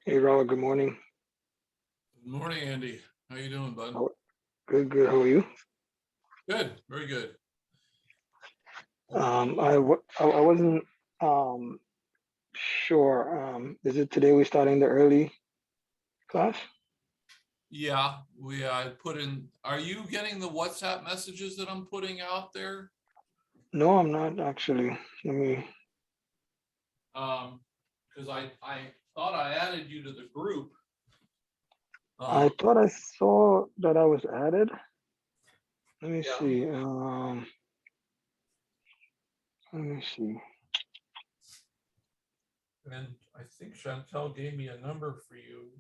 Hey, Robert, good morning. Good morning, Andy. How you doing, bud? How, good, good. How are you? Good, very good. I wasn't um sure. Is it today we're starting the early class? Yeah, we I put in. Are you getting the WhatsApp messages that I'm putting out there? No, I'm not actually. Let me. Because I thought I added you to the group. I Um, thought I saw that I was added. Let me yeah, see. Let me see. and I think Chantel gave me a number for you.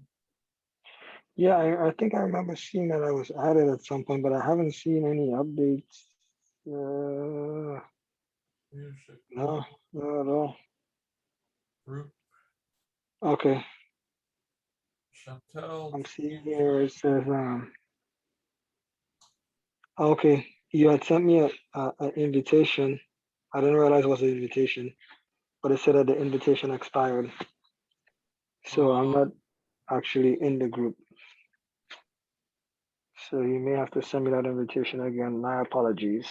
Yeah, I think I remember seeing that I was added at some point, but I haven't seen any updates. Leadership No, not at all. group. Okay, Chantel. I'm seeing here it says okay, you had sent me an invitation. I didn't realize it was an invitation, but it said that the invitation expired. So I'm Uh, not actually in the group. So you may have to send me that invitation again. My apologies.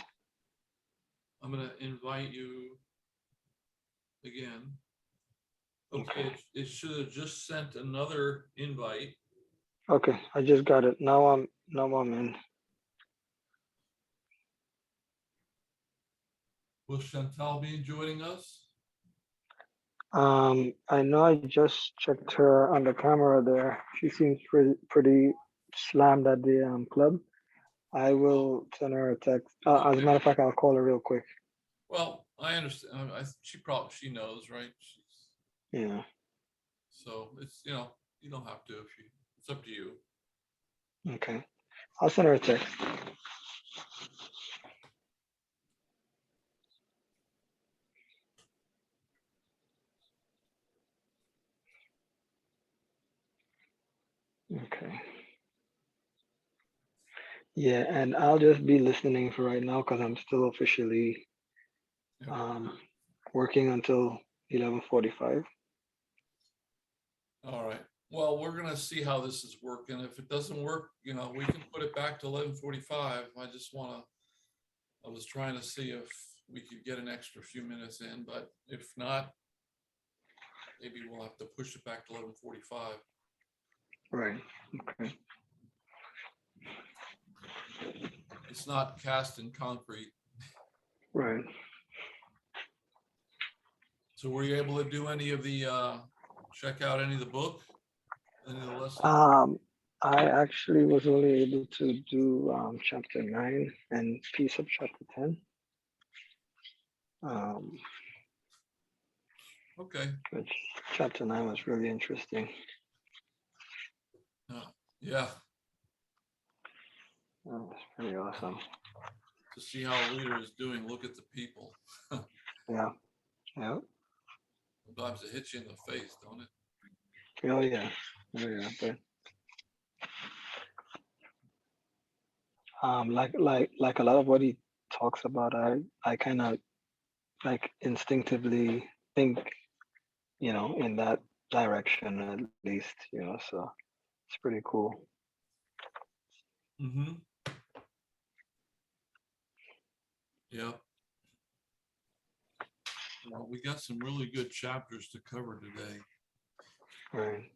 I'm gonna invite you again. Okay, Okay. it should have just sent another invite. Okay, I just got it. Now I'm in. Will Chantel be joining us? I know I just checked her on the camera there. She seems pretty slammed at the club. I Oh, will send her a text. As a okay. matter of fact, I'll call her real quick. Well, I understand. She knows, right? Yeah. So it's you don't have to if you. It's up to you. Okay. I'll send her a text. Okay. Yeah, and I'll just be listening for right now because I'm still officially Yep. um, working until 11:45. All right. Well, we're gonna see how this is working. If it doesn't work, we can put it back to 11:45. I was trying to see if we could get an extra few minutes in, but if not, maybe we'll have to push it back to 11:45. Right. Okay. It's not cast in concrete. Right. So were you able to do any of the check out any of the book, any of the lesson? Um, I actually was only able to do chapter 9 and piece of chapter 10. Um, Okay. which chapter 9 was really interesting. Yeah. That was pretty awesome. To see how a leader is doing, look at the people. Yeah. Yeah. Sometimes it hits you in the face, don't it? Oh yeah. Oh yeah. But like a lot of what he talks about, I kind of like instinctively think, in that direction at least, so it's pretty cool. Mm-hmm. Yeah. Well, we got some really good chapters to cover today. Right.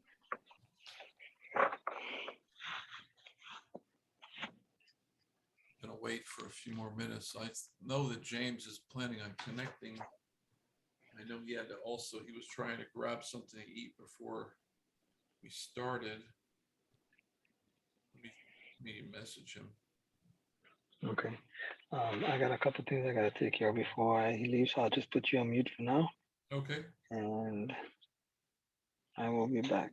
Gonna wait for a few more minutes. I know that James is planning on connecting. I know he was trying to grab something to eat before we started. Let me message him. Okay. I got a couple things I gotta take care of before he leaves, so I'll just put you on mute for now, Okay. and I will be back.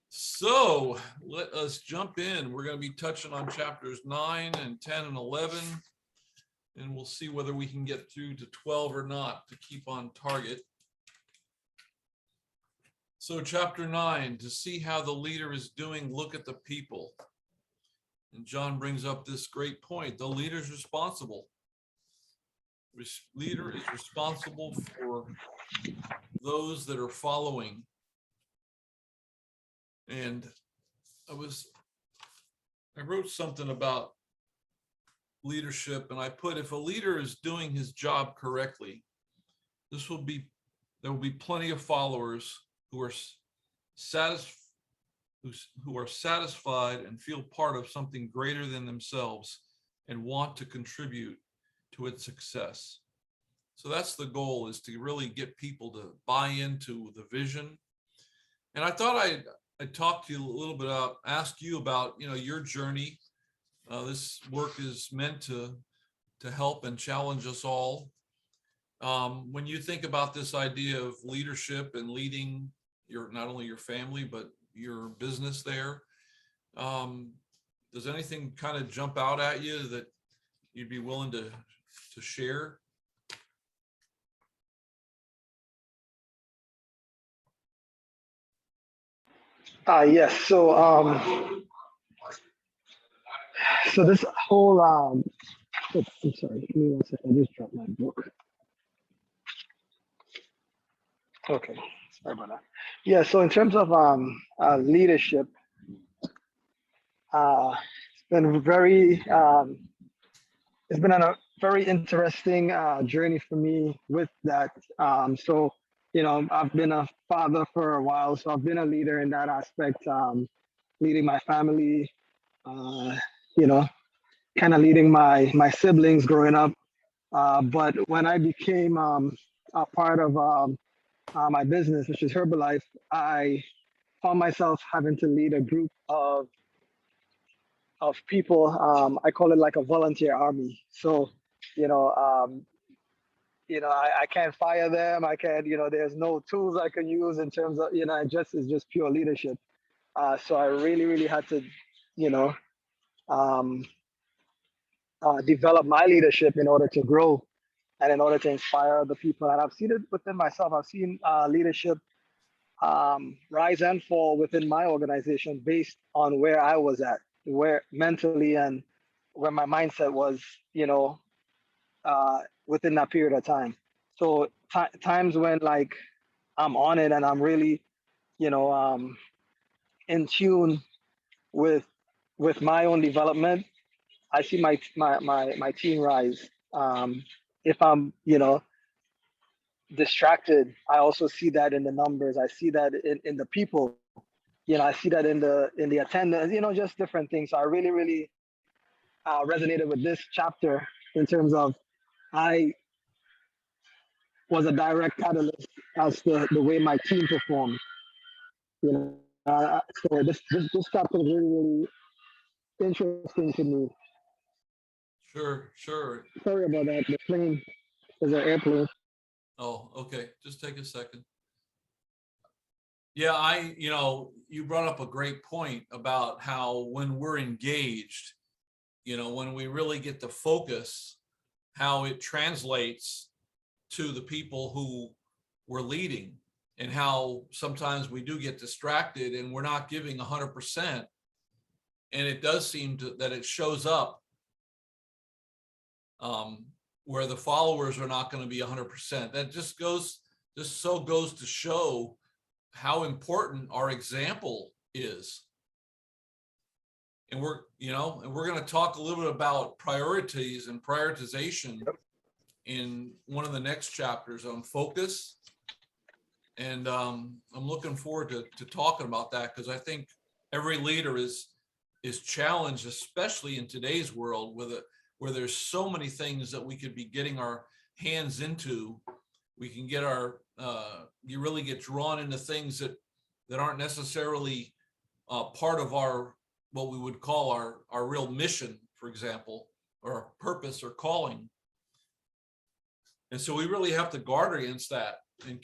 So let us jump in. We're going to be touching on chapters 9 and 10 and 11, and we'll see whether we can get through to 12 or not to keep on target. So chapter 9, to see how the leader is doing, look at the people. And John brings up this great point. The leader is responsible. Leader is responsible for those that are following. And I wrote something about leadership, and I put, if a leader is doing his job correctly, there will be plenty of followers who are satisfied and feel part of something greater than themselves and want to contribute to its success. So that's the goal, is to really get people to buy into the vision. And I thought I'd talk to you a little bit about, ask you about, your journey. This work is meant to help and challenge us all. When you think about this idea of leadership and leading not only your family, but your business there, does anything kind of jump out at you that you'd be willing to share? Yes. So this whole oops, I'm sorry. Give me one second. I just dropped my book. Okay. Sorry about that. Yeah. So in terms of leadership, it's been it's been a very interesting journey for me with that. I've been a father for a while, so I've been a leader in that aspect, leading my family, you know, kind of leading my siblings growing up. But when I became a part of my business, which is Herbalife, I found myself having to lead a group of people. I call it like a volunteer army. So, you know, um, I can't fire them. I can't, there's no tools I can use in terms of, it's just pure leadership. So I really, really had to, you know, um, develop my leadership in order to grow and in order to inspire other people. And I've seen it within myself. I've seen leadership rise and fall within my organization based on where I was at, where mentally and where my mindset was, within that period of time. So times when like I'm on it and I'm really, you know, um, in tune with my own development, I see my team rise. If I'm, distracted, I also see that in the numbers. I see that in the people. I see that in the attendance. Just different things. So I really, really resonated with this chapter in terms of I was a direct catalyst as to the way my team performed. So this chapter is really, really interesting to me. Sure. Sorry about that. The plane is an airplane. Oh, okay. Just take a second. Yeah, you brought up a great point about how when we're engaged, when we really get the focus, how it translates to the people who we're leading, and how sometimes we do get distracted and we're not giving 100%. And it does seem that it shows up where the followers are not going to be 100%. That just goes to show how important our example is. And we're going to talk a little bit about priorities and prioritization in one of the next chapters on focus. And I'm looking forward to talking about that, because I think every leader is challenged, especially in today's world where there's so many things that we could be getting our hands into. We can get you really get drawn into things that aren't necessarily part of what we would call our real mission, for example, or our purpose or calling. And so we really have to guard against that. and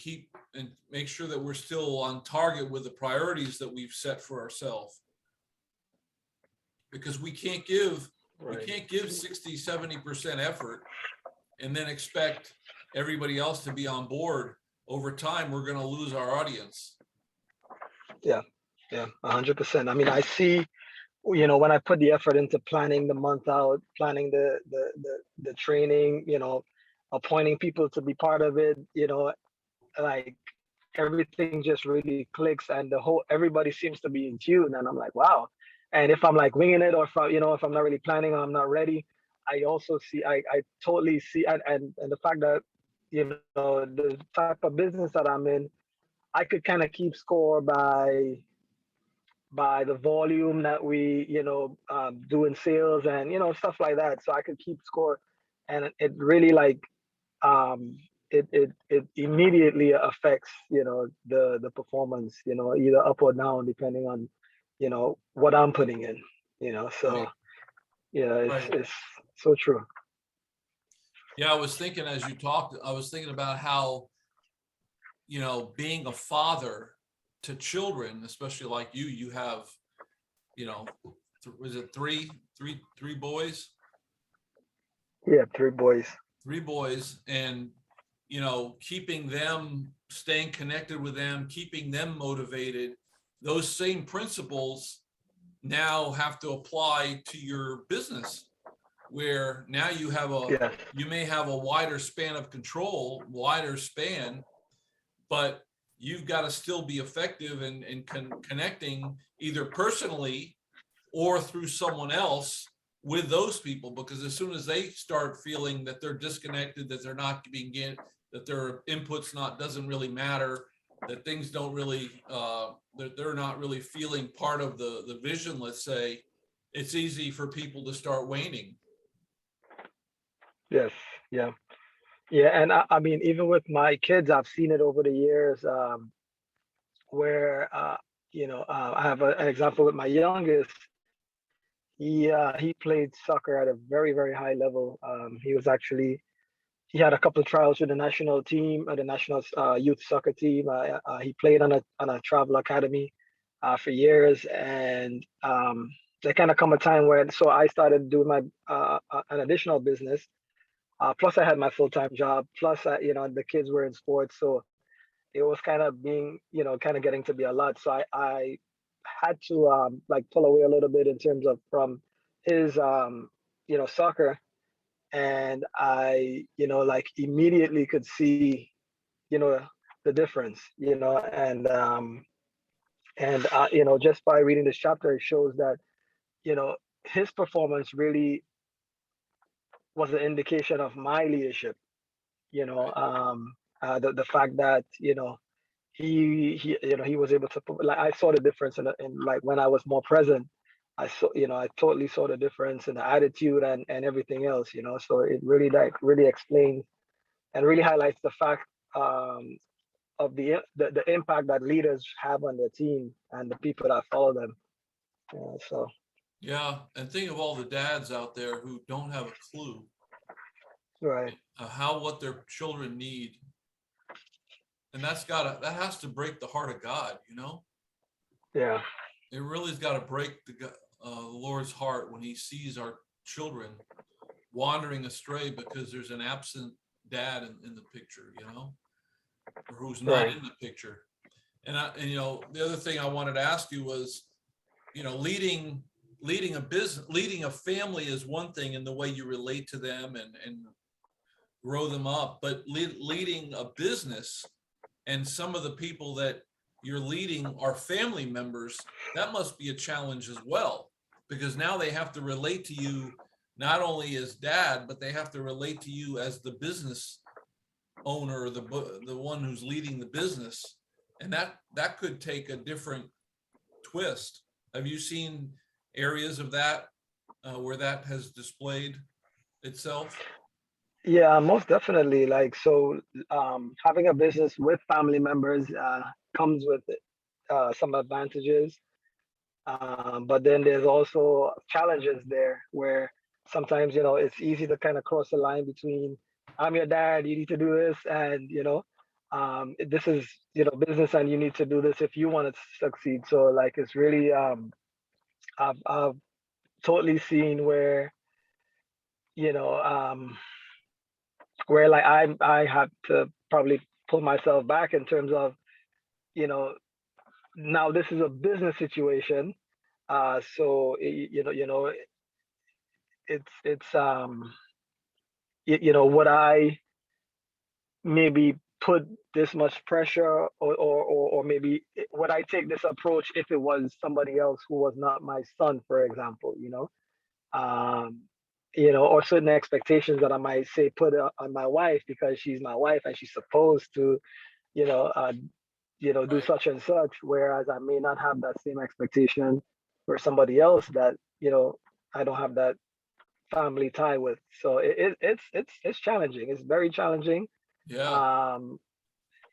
make sure that we're still on target with the priorities that we've set for ourselves. Because we can't give Right. 60-70% effort and then expect everybody else to be on board. Over time, we're going to lose our audience. Yeah. Yeah. 100%. I mean, I see, when I put the effort into planning the month out, planning the training, appointing people to be part of it, like everything just really clicks, and everybody seems to be in tune, and I'm like, wow. And if I'm like winging it, or if I'm not really planning, or I'm not ready, I also see, I totally see, and the fact that, the type of business that I'm in, I could kind of keep score by the volume that we, do in sales, and stuff like that. So I could keep score, and it really like, it immediately affects, the performance, either up or down, depending on, what I'm putting in, so Right. yeah, Right. it's so true. Yeah, I was thinking as you talked, I was thinking about how, being a father to children, especially like you have, was it three boys? Yeah, three boys. Three boys, and, keeping them, staying connected with them, keeping them motivated. Those same principles now have to apply to your business, where now Yes. you may have a wider span of control, wider span, but you've got to still be effective in connecting either personally or through someone else with those people. Because as soon as they start feeling that they're disconnected, that they're not being get, that their inputs not doesn't really matter, that things don't really that they're not really feeling part of the vision, let's say, it's easy for people to start waning. Yes. Yeah. Yeah, and I mean, even with my kids, I've seen it over the years, where, I have an example with my youngest. He played soccer at a very, very high level. He had a couple of trials with the national team, the national youth soccer team. He played on a travel academy for years, and there kind of come a time where, so I started doing my an additional business. Plus, I had my full time job. Plus, the kids were in sports, so it was kind of being, kind of getting to be a lot. So I had to, like, pull away a little bit in terms of from his, soccer, and I, like, immediately could see, you know the difference, and just by reading this chapter, it shows that, his performance really was an indication of my leadership. you know Right. um the fact that, he was able to like, I saw the difference in like when I was more present. I totally saw the difference in the attitude and everything else, so it really, like, really explains and really highlights the fact, of the impact that leaders have on their team and the people that follow them. So Yeah, and think of all the dads out there who don't have a clue right. how what their children need, and that has to break the heart of God. Yeah. It really's got to break the Lord's heart when He sees our children wandering astray because there's an absent dad in the picture, or who's not Right. in the picture. And the other thing I wanted to ask you was, leading a business, leading a family is one thing in the way you relate to them and grow them up, but leading a business, and some of the people that you're leading are family members, that must be a challenge as well, because now they have to relate to you not only as dad, but they have to relate to you as the business owner, the one who's leading the business, and that could take a different twist. Have you seen areas of that where that has displayed itself? Yeah, most definitely. Like, so, having a business with family members comes with some advantages, but then there's also challenges there where sometimes, it's easy to kind of cross the line between, I'm your dad, you need to do this, and, this is, business, and you need to do this if you want to succeed. So like it's really, I've totally seen where, you know, where like I had to probably pull myself back in terms of, you know, now this is a business situation. So it's would I maybe put this much pressure, or maybe would I take this approach if it was somebody else who was not my son, for example, um, or certain expectations that I might say put on my wife because she's my wife and she's supposed to, you know, uh, do Right. such and such, whereas I may not have that same expectation for somebody else that, I don't have that family tie with. So it's challenging. It's very challenging. Yeah. Um,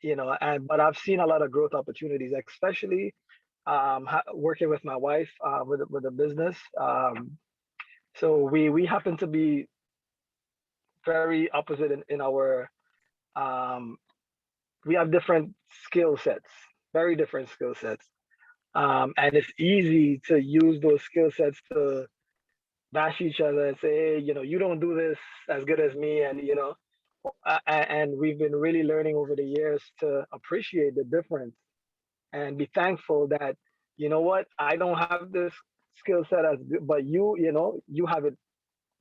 and but I've seen a lot of growth opportunities, especially working with my wife, with a business. So we happen to be very opposite in our, um, we have different skill sets, very different skill sets. And it's easy to use those skill sets to bash each other and say, hey, you don't do this as good as me, and and we've been really learning over the years to appreciate the difference and be thankful that, what, I don't have this skill set as good, but you have it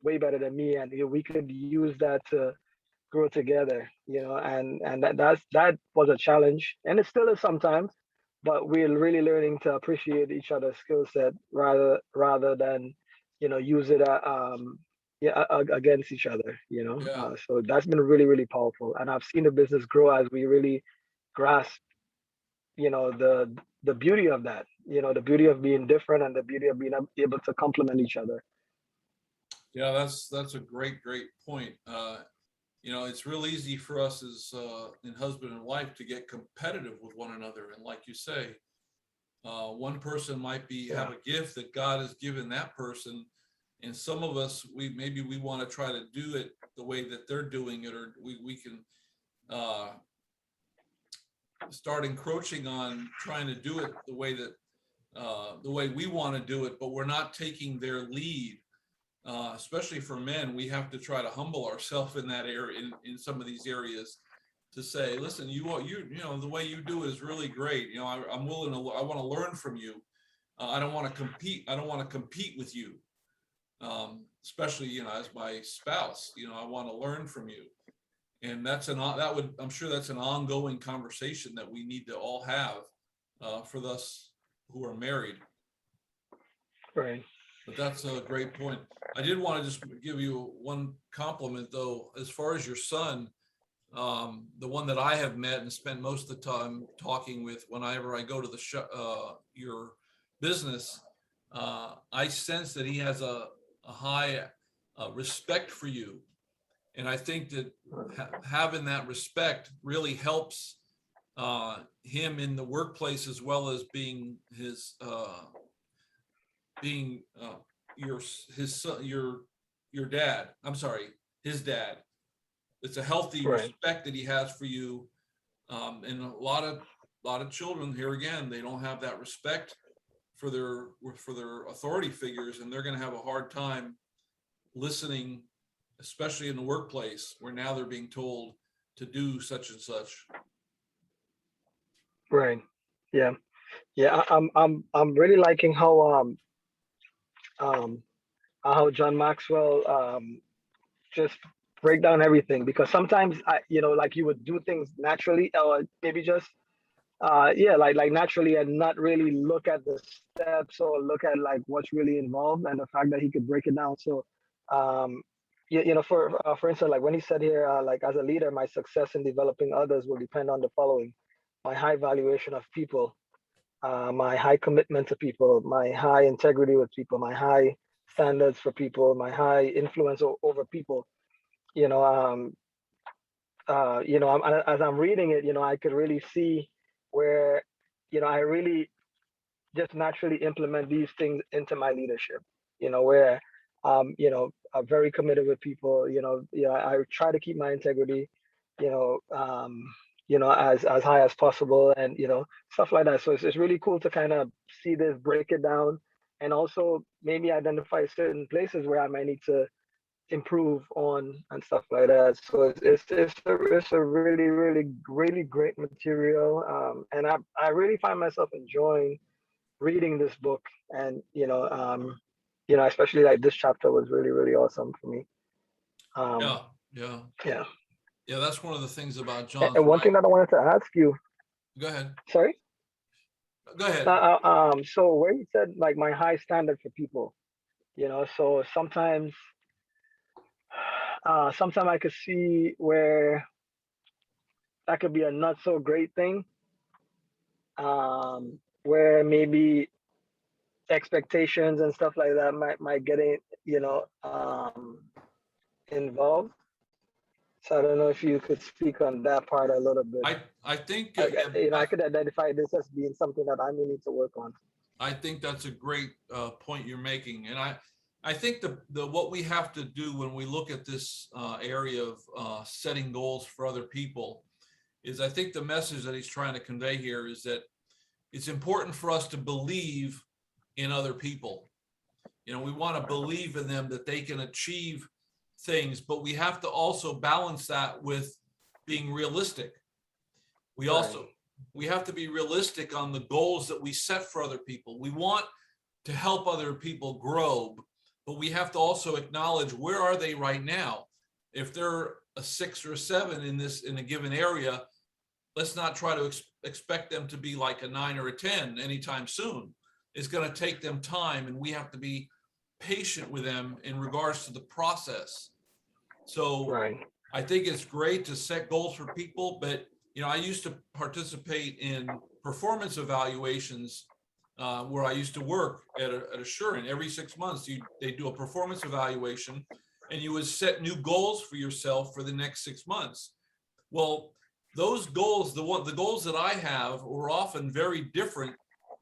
way better than me, and we could use that to grow together, and that was a challenge, and it still is sometimes, but we're really learning to appreciate each other's skill set rather than, use it, yeah, against each other, Yeah. so that's been really, really powerful, and I've seen the business grow as we really grasp, the beauty of that, the beauty of being different and the beauty of being able to complement each other. Yeah, that's a great point. It's real easy for us as in husband and wife to get competitive with one another, and like you say, one person might be Yeah. have a gift that God has given that person, and some of us we want to try to do it the way that they're doing it, or we can uh, start encroaching on trying to do it the way we want to do it, but we're not taking their lead. Especially for men, we have to try to humble ourselves in that area, in some of these areas, to say, listen, the way you do it is really great. I'm willing to, I want to learn from you. I don't want to compete. I don't want to compete with you. Especially, as my spouse, I want to learn from you. And I'm sure that's an ongoing conversation that we need to all have, for us who are married. Right. But that's a great point. I did want to just give you one compliment, though, as far as your son, the one that I have met and spent most of the time talking with whenever I go to your business. I sense that he has a high respect for you. And I think that having that respect really helps him in the workplace, as well as being your his son, your dad. I'm sorry, his dad. It's a healthy Right. respect that he has for you, and a lot of children here again, they don't have that respect for their authority figures, and they're going to have a hard time listening, especially in the workplace where now they're being told to do such and such. Right. Yeah. Yeah. I'm really liking um how John Maxwell, just break down everything, because sometimes like you would do things naturally, or maybe just yeah, like naturally, and not really look at the steps or look at like what's really involved, and the fact that he could break it down. So um for instance, like when he said here, like, as a leader, my success in developing others will depend on the following: my high valuation of people, my high commitment to people, my high integrity with people, my high standards for people, my high influence over people. You know, as I'm reading it, I could really see where, I really just naturally implement these things into my leadership. Where, I'm very committed with people. I try to keep my integrity. You know, um, as high as possible, and stuff like that. So it's really cool to kind of see this, break it down, and also maybe identify certain places where I might need to improve on and stuff like that. So it's a really really great material, and I really find myself enjoying reading this book, and especially like this chapter was really really awesome for me. Um, Yeah, yeah, yeah. yeah. That's one of the things about And, John's and one right. thing that I wanted to ask you, Go ahead. sorry, Go ahead. so where you said like my high standard for people, so sometimes I could see where that could be a not so great thing, where maybe expectations and stuff like that might get in, involved. So I don't know if you could speak on that part a little bit. I think yeah, I could identify this as being something that I may need to work on. I think that's a great point you're making, and I think the what we have to do when we look at this area of setting goals for other people is I think the message that he's trying to convey here is that it's important for us to believe in other people. We want to believe in them that they can achieve things, but we have to also balance that with being realistic. We Right. also we have to be realistic on the goals that we set for other people. We want to help other people grow, but we have to also acknowledge where are they right now. If they're a 6 or a 7 in a given area, let's not try to expect them to be like a 9 or a 10 anytime soon. It's going to take them time, and we have to be patient with them in regards to the process. So Right. I think it's great to set goals for people, but I used to participate in performance evaluations where I used to work at Assurant. Every 6 months, they do a performance evaluation, and you would set new goals for yourself for the next 6 months. Well, those goals, the goals that I have, were often very different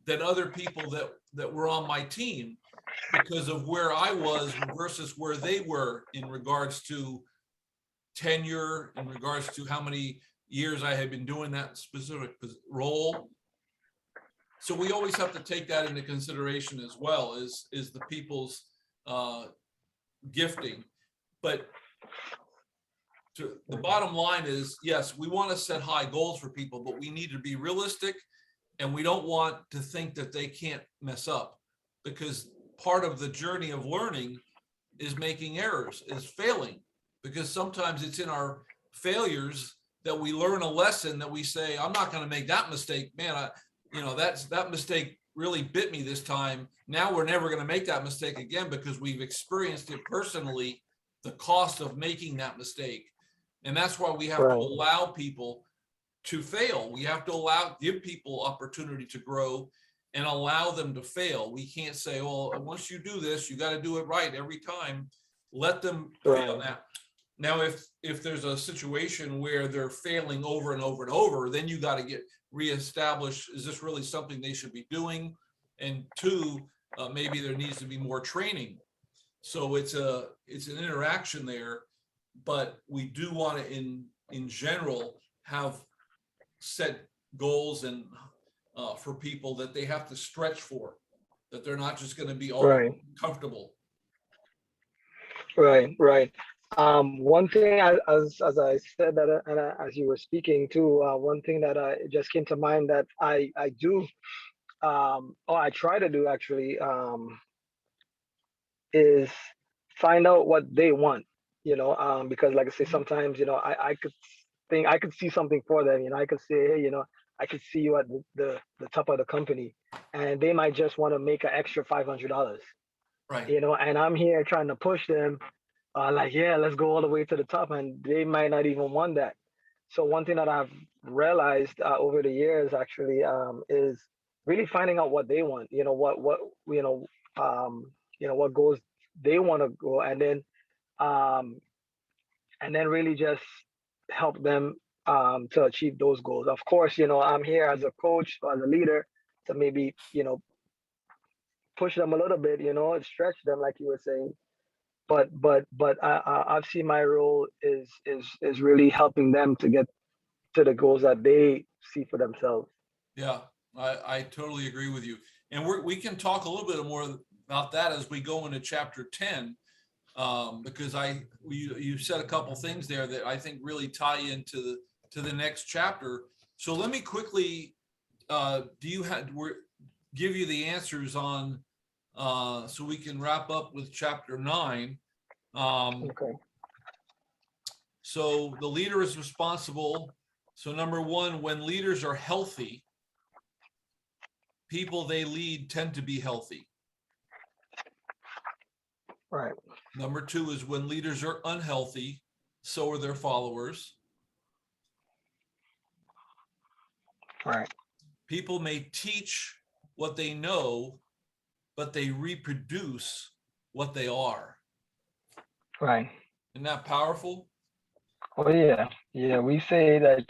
than other people that were on my team because of where I was versus where they were in regards to tenure, in regards to how many years I had been doing that specific role. So we always have to take that into consideration as well, is the people's uh, gifting. But the bottom line is, yes, we want to set high goals for people, but we need to be realistic, and we don't want to think that they can't mess up, because part of the journey of learning is making errors, is failing, because sometimes it's in our failures that we learn a lesson that we say, I'm not going to make that mistake. Man, that mistake really bit me this time. Now we're never going to make that mistake again because we've experienced it personally, the cost of making that mistake. And that's why we have to Right. allow people to fail. We have to give people opportunity to grow and allow them to fail. We can't say, well, once you do this, you got to do it right every time. Let them fail. Right. Now, if there's a situation where they're failing over and over and over, then you got to get reestablished. Is this really something they should be doing? And two, maybe there needs to be more training. So it's an interaction there, but we do want to, in general, have set goals and for people that they have to stretch for, that they're not just going to be always Right. comfortable. Right. Right. One thing, as I said that, and as you were speaking too, one thing that just came to mind that I do, or I try to do actually, is find out what they want. Because like I say, sometimes I could think I could see something for them. I could say, hey, I could see you at the top of the company, and they might just want to make an extra $500. Right. And I'm here trying to push them, like, yeah, let's go all the way to the top, and they might not even want that. So one thing that I've realized over the years actually, is really finding out what they want. You know what goals they want to go, um, and then really just help them, to achieve those goals. Of course, I'm here as a coach or as a leader to maybe push them a little bit, stretch them like you were saying. But I've seen my role is really helping them to get to the goals that they see for themselves. Yeah, I totally agree with you. And we can talk a little bit more about that as we go into chapter 10, because you said a couple things there that I think really tie into the next chapter. So let me quickly give you the answers on so we can wrap up with chapter 9. Okay. So the leader is responsible. So number one, when leaders are healthy, people they lead tend to be healthy. Right. Number two is when leaders are unhealthy, so are their followers. Right. People may teach what they know, but they reproduce what they are. Right. Isn't that powerful? Oh yeah. Yeah. We say that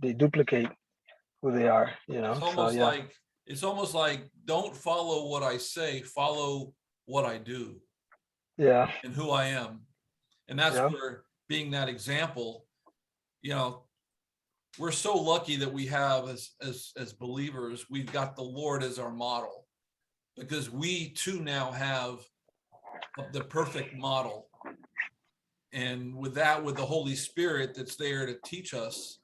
they duplicate who they are. It's So almost yeah. like don't follow what I say, follow what I do Yeah. and who I am. And that's Yeah. where being that example, we're so lucky that we have as believers, we've got the Lord as our model, because we too now have the perfect model. And with the Holy Spirit that's there to teach us,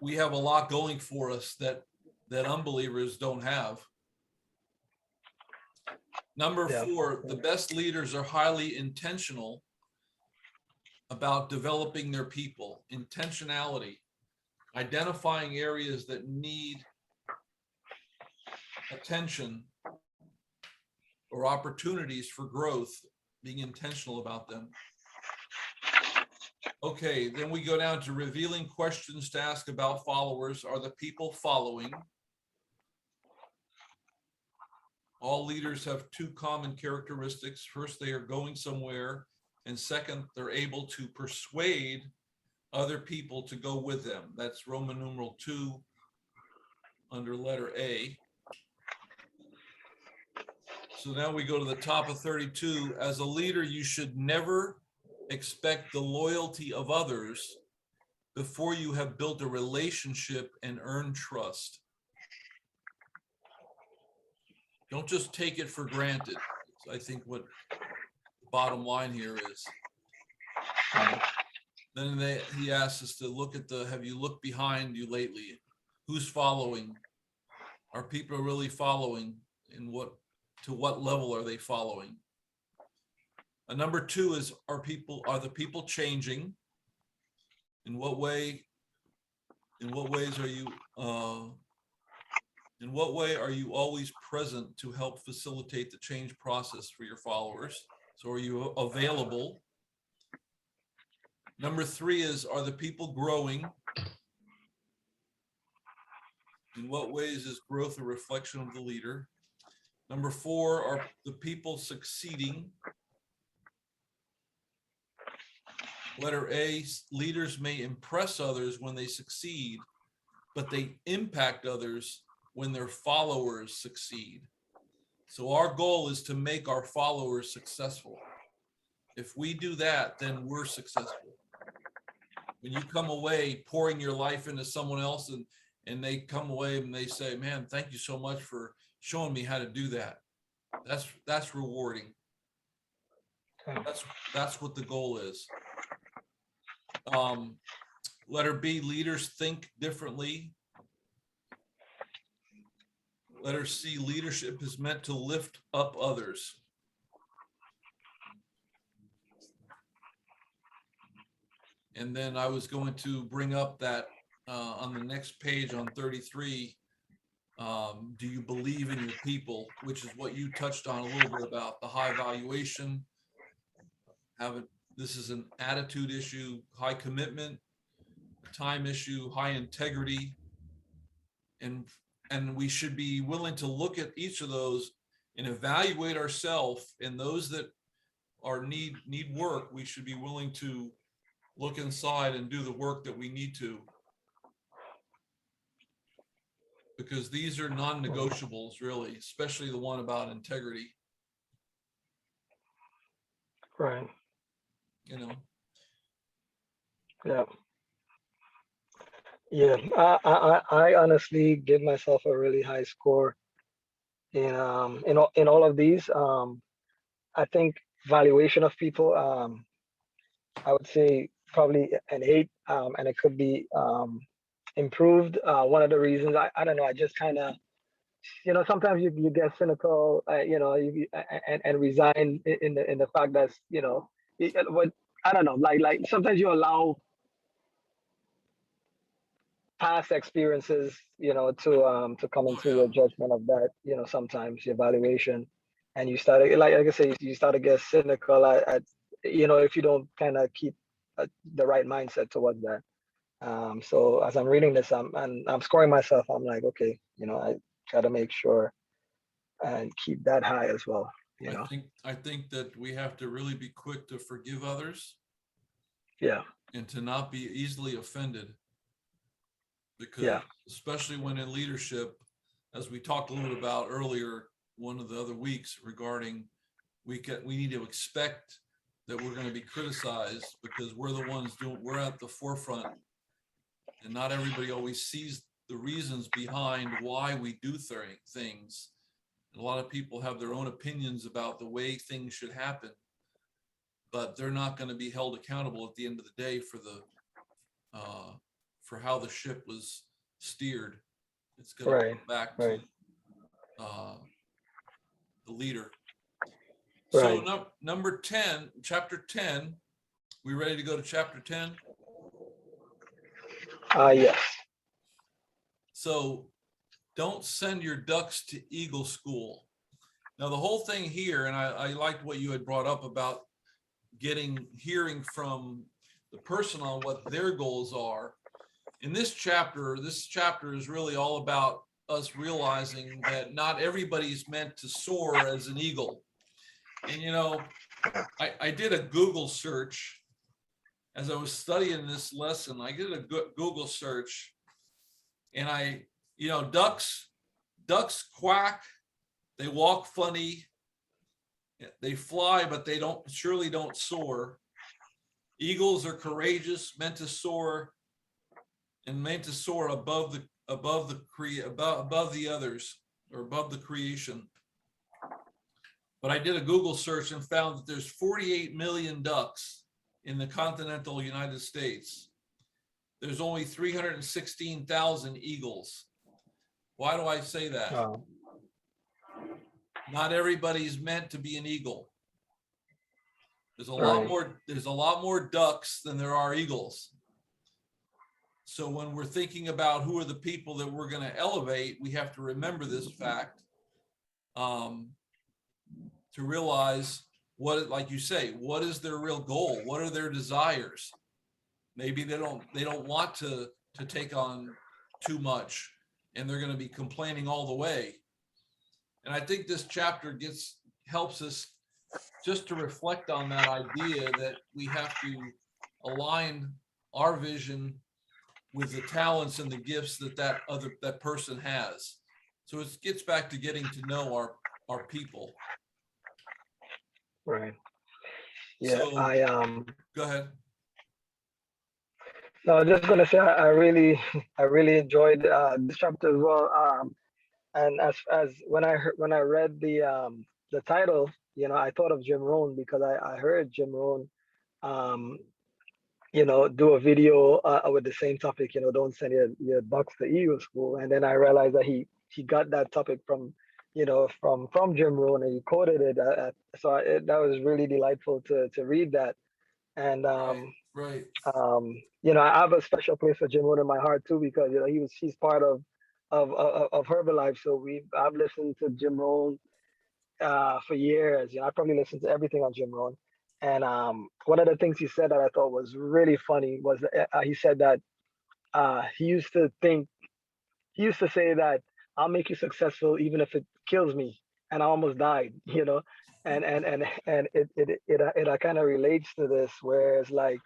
we have a lot going for us that unbelievers don't have. Number Yeah. 4, the best leaders are highly intentional about developing their people. Intentionality, identifying areas that need attention or opportunities for growth, being intentional about them. Okay, then we go down to revealing questions to ask about followers. Are the people following? All leaders have 2 common characteristics. First, they are going somewhere, and second, they're able to persuade other people to go with them. That's Roman numeral 2 under letter A. So now we go to the top of 32. As a leader, you should never expect the loyalty of others before you have built a relationship and earned trust. Don't just take it for granted. I think what the bottom line here is. Then he asks us to look at have you looked behind you lately? Who's following? Are people really following? And to what level are they following? Number 2 is, are the people changing? In what ways are you in what way are you always present to help facilitate the change process for your followers? So are you available? Number 3 is, are the people growing? In what ways is growth a reflection of the leader? Number 4, are the people succeeding? Letter A, leaders may impress others when they succeed, but they impact others when their followers succeed. So our goal is to make our followers successful. If we do that, then we're successful. When you come away pouring your life into someone else and they come away and they say, man, thank you so much for showing me how to do that. That's rewarding. That's what the goal is. Letter B, leaders think differently. Letter C, leadership is meant to lift up others. And then I was going to bring up that on the next page on 33, do you believe in your people, which is what you touched on a little bit about, the high valuation. This is an attitude issue, high commitment, time issue, high integrity. And we should be willing to look at each of those and evaluate ourselves, and those that need work, we should be willing to look inside and do the work that we need to, because these are non-negotiables, really, especially the one about integrity. Right. Yeah. Yeah. I honestly give myself a really high score in all of these. I think valuation of people, I would say probably an 8, and it could be improved. One of the reasons I don't know, I just kind of, sometimes you get cynical, and resign in the fact that, what, I don't know, like sometimes you allow past experiences, to come Oh, into yeah. your judgment of that, sometimes your evaluation, and you start to, like I say, you start to get cynical if you don't kind of keep the right mindset towards that. So as I'm reading this, I'm scoring myself. I'm like, okay, I try to make sure and keep that high as well. You know, I think that we have to really be quick to forgive others yeah, and to not be easily offended, because yeah, especially when in leadership, as we talked a little bit about earlier, one of the other weeks regarding we need to expect that we're going to be criticized because we're the ones we're at the forefront, and not everybody always sees the reasons behind why we do things. A lot of people have their own opinions about the way things should happen, but they're not going to be held accountable at the end of the day uh, for how the ship was steered. It's going to right, come back to right, uh, the leader. So right. number 10, chapter 10, we ready to go to chapter 10? Yes, So don't send your ducks to eagle school. Now the whole thing here, and I liked what you had brought up about hearing from the person on what their goals are. In this chapter is really all about us realizing that not everybody's meant to soar as an eagle. And I did a Google search as I was studying this lesson. I did a Google search, and ducks quack, they walk funny, they fly, but they don't soar. Eagles are courageous, meant to soar, and meant to soar above the others, or above the creation. But I did a Google search and found that there's 48 million ducks in the continental United States. There's only 316,000 eagles. Why do I say that? uh, Not everybody's meant to be an eagle. right, There's a lot more ducks than there are eagles. So when we're thinking about who are the people that we're going to elevate, we have to remember this fact, um, to realize like you say, what is their real goal? What are their desires? Maybe they don't want to take on too much, and they're going to be complaining all the way. And I think this chapter helps us just to reflect on that idea that we have to align our vision with the talents and the gifts that person has. So it gets back to getting to know our people. right. Yeah, So go ahead. no, I was just gonna say I really, I really enjoyed this chapter as well. And as when I read the title, I thought of Jim Rohn because I heard Jim Rohn, um, do a video with the same topic. Don't send your bucks to Eagle School, and then I realized that he got that topic from Jim Rohn, and he quoted it. That was really delightful to read that. And Right, right. I have a special place for Jim Rohn in my heart too because he's part of Herbalife. So I've listened to Jim Rohn for years. I probably listened to everything on Jim Rohn. And one of the things he said that I thought was really funny was that, he said that he used to say that I'll make you successful even if it kills me, and I almost died. And it kind of relates to this, where it's like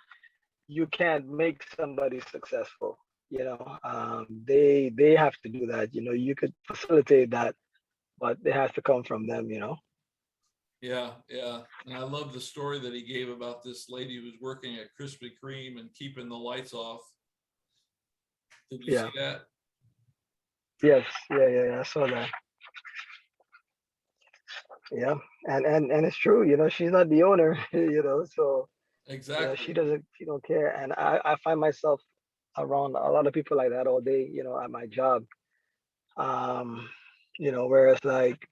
you can't make somebody successful. They have to do that. You could facilitate that, but it has to come from them. Yeah, yeah. And I love the story that he gave about this lady who was working at Krispy Kreme and keeping the lights off. Did you see Yeah. that? Yes. Yeah. I saw that. Yeah. And it's true. She's not the owner. So she Exactly. doesn't. She don't care. And I find myself around a lot of people like that all day. At my job. Um. Where it's like,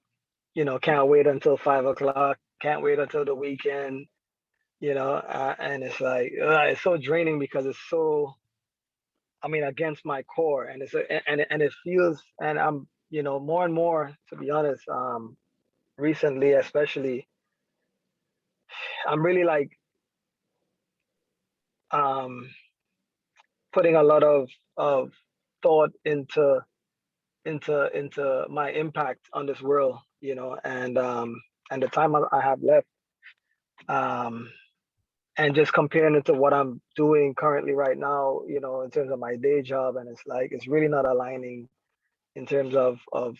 can't wait until 5 o'clock. Can't wait until the weekend. And it's like it's so draining because it's so, I mean, against my core, and and it feels, and I'm, more and more, to be honest, recently especially, I'm really like, um putting a lot of thought into my impact on this world, and the time I have left, um and just comparing it to what I'm doing currently right now, in terms of my day job, and it's like it's really not aligning in terms of of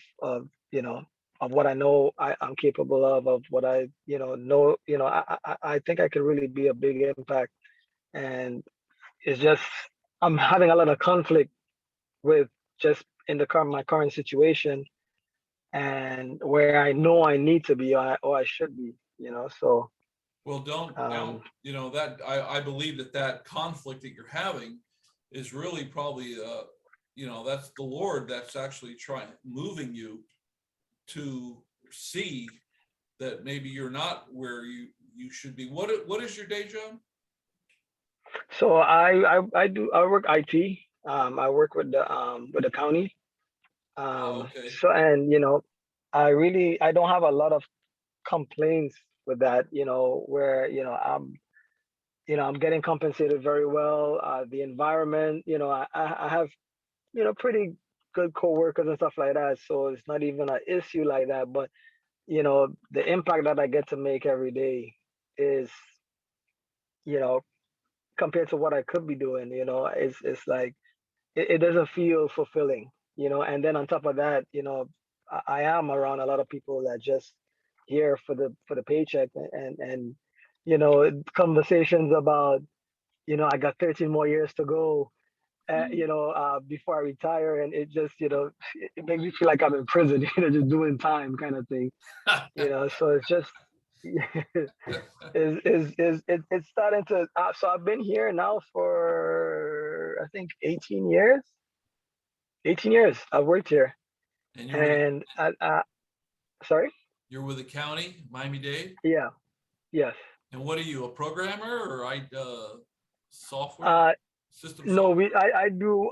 what I know I'm capable of what I know. I think I could really be a big impact, and it's just I'm having a lot of conflict with just in my current situation, and where I know I need to be, or I should be. So Well, don't, um, that I believe that that conflict that you're having is really probably, that's the Lord that's actually trying, moving you to see that maybe you're not where you should be. What is your day job? so I work IT. I work with the county. Oh, okay. So, and I don't have a lot of complaints with that, where I'm getting compensated very well. The environment, I have pretty good coworkers and stuff like that. So it's not even an issue like that. But the impact that I get to make every day is, you know compared to what I could be doing, it's like it doesn't feel fulfilling. And then on top of that, I am around a lot of people that just here for the paycheck, and conversations about, I got 13 more years to go, before I retire, and it just, it makes me feel like I'm in prison, just doing time kind of thing. So it's just it's starting to, so I've been here now for, I think, 18 years I've worked here. And And sorry. you're with the county, Miami-Dade. Yeah. Yes. And what are you, a programmer or software uh system no, software? I do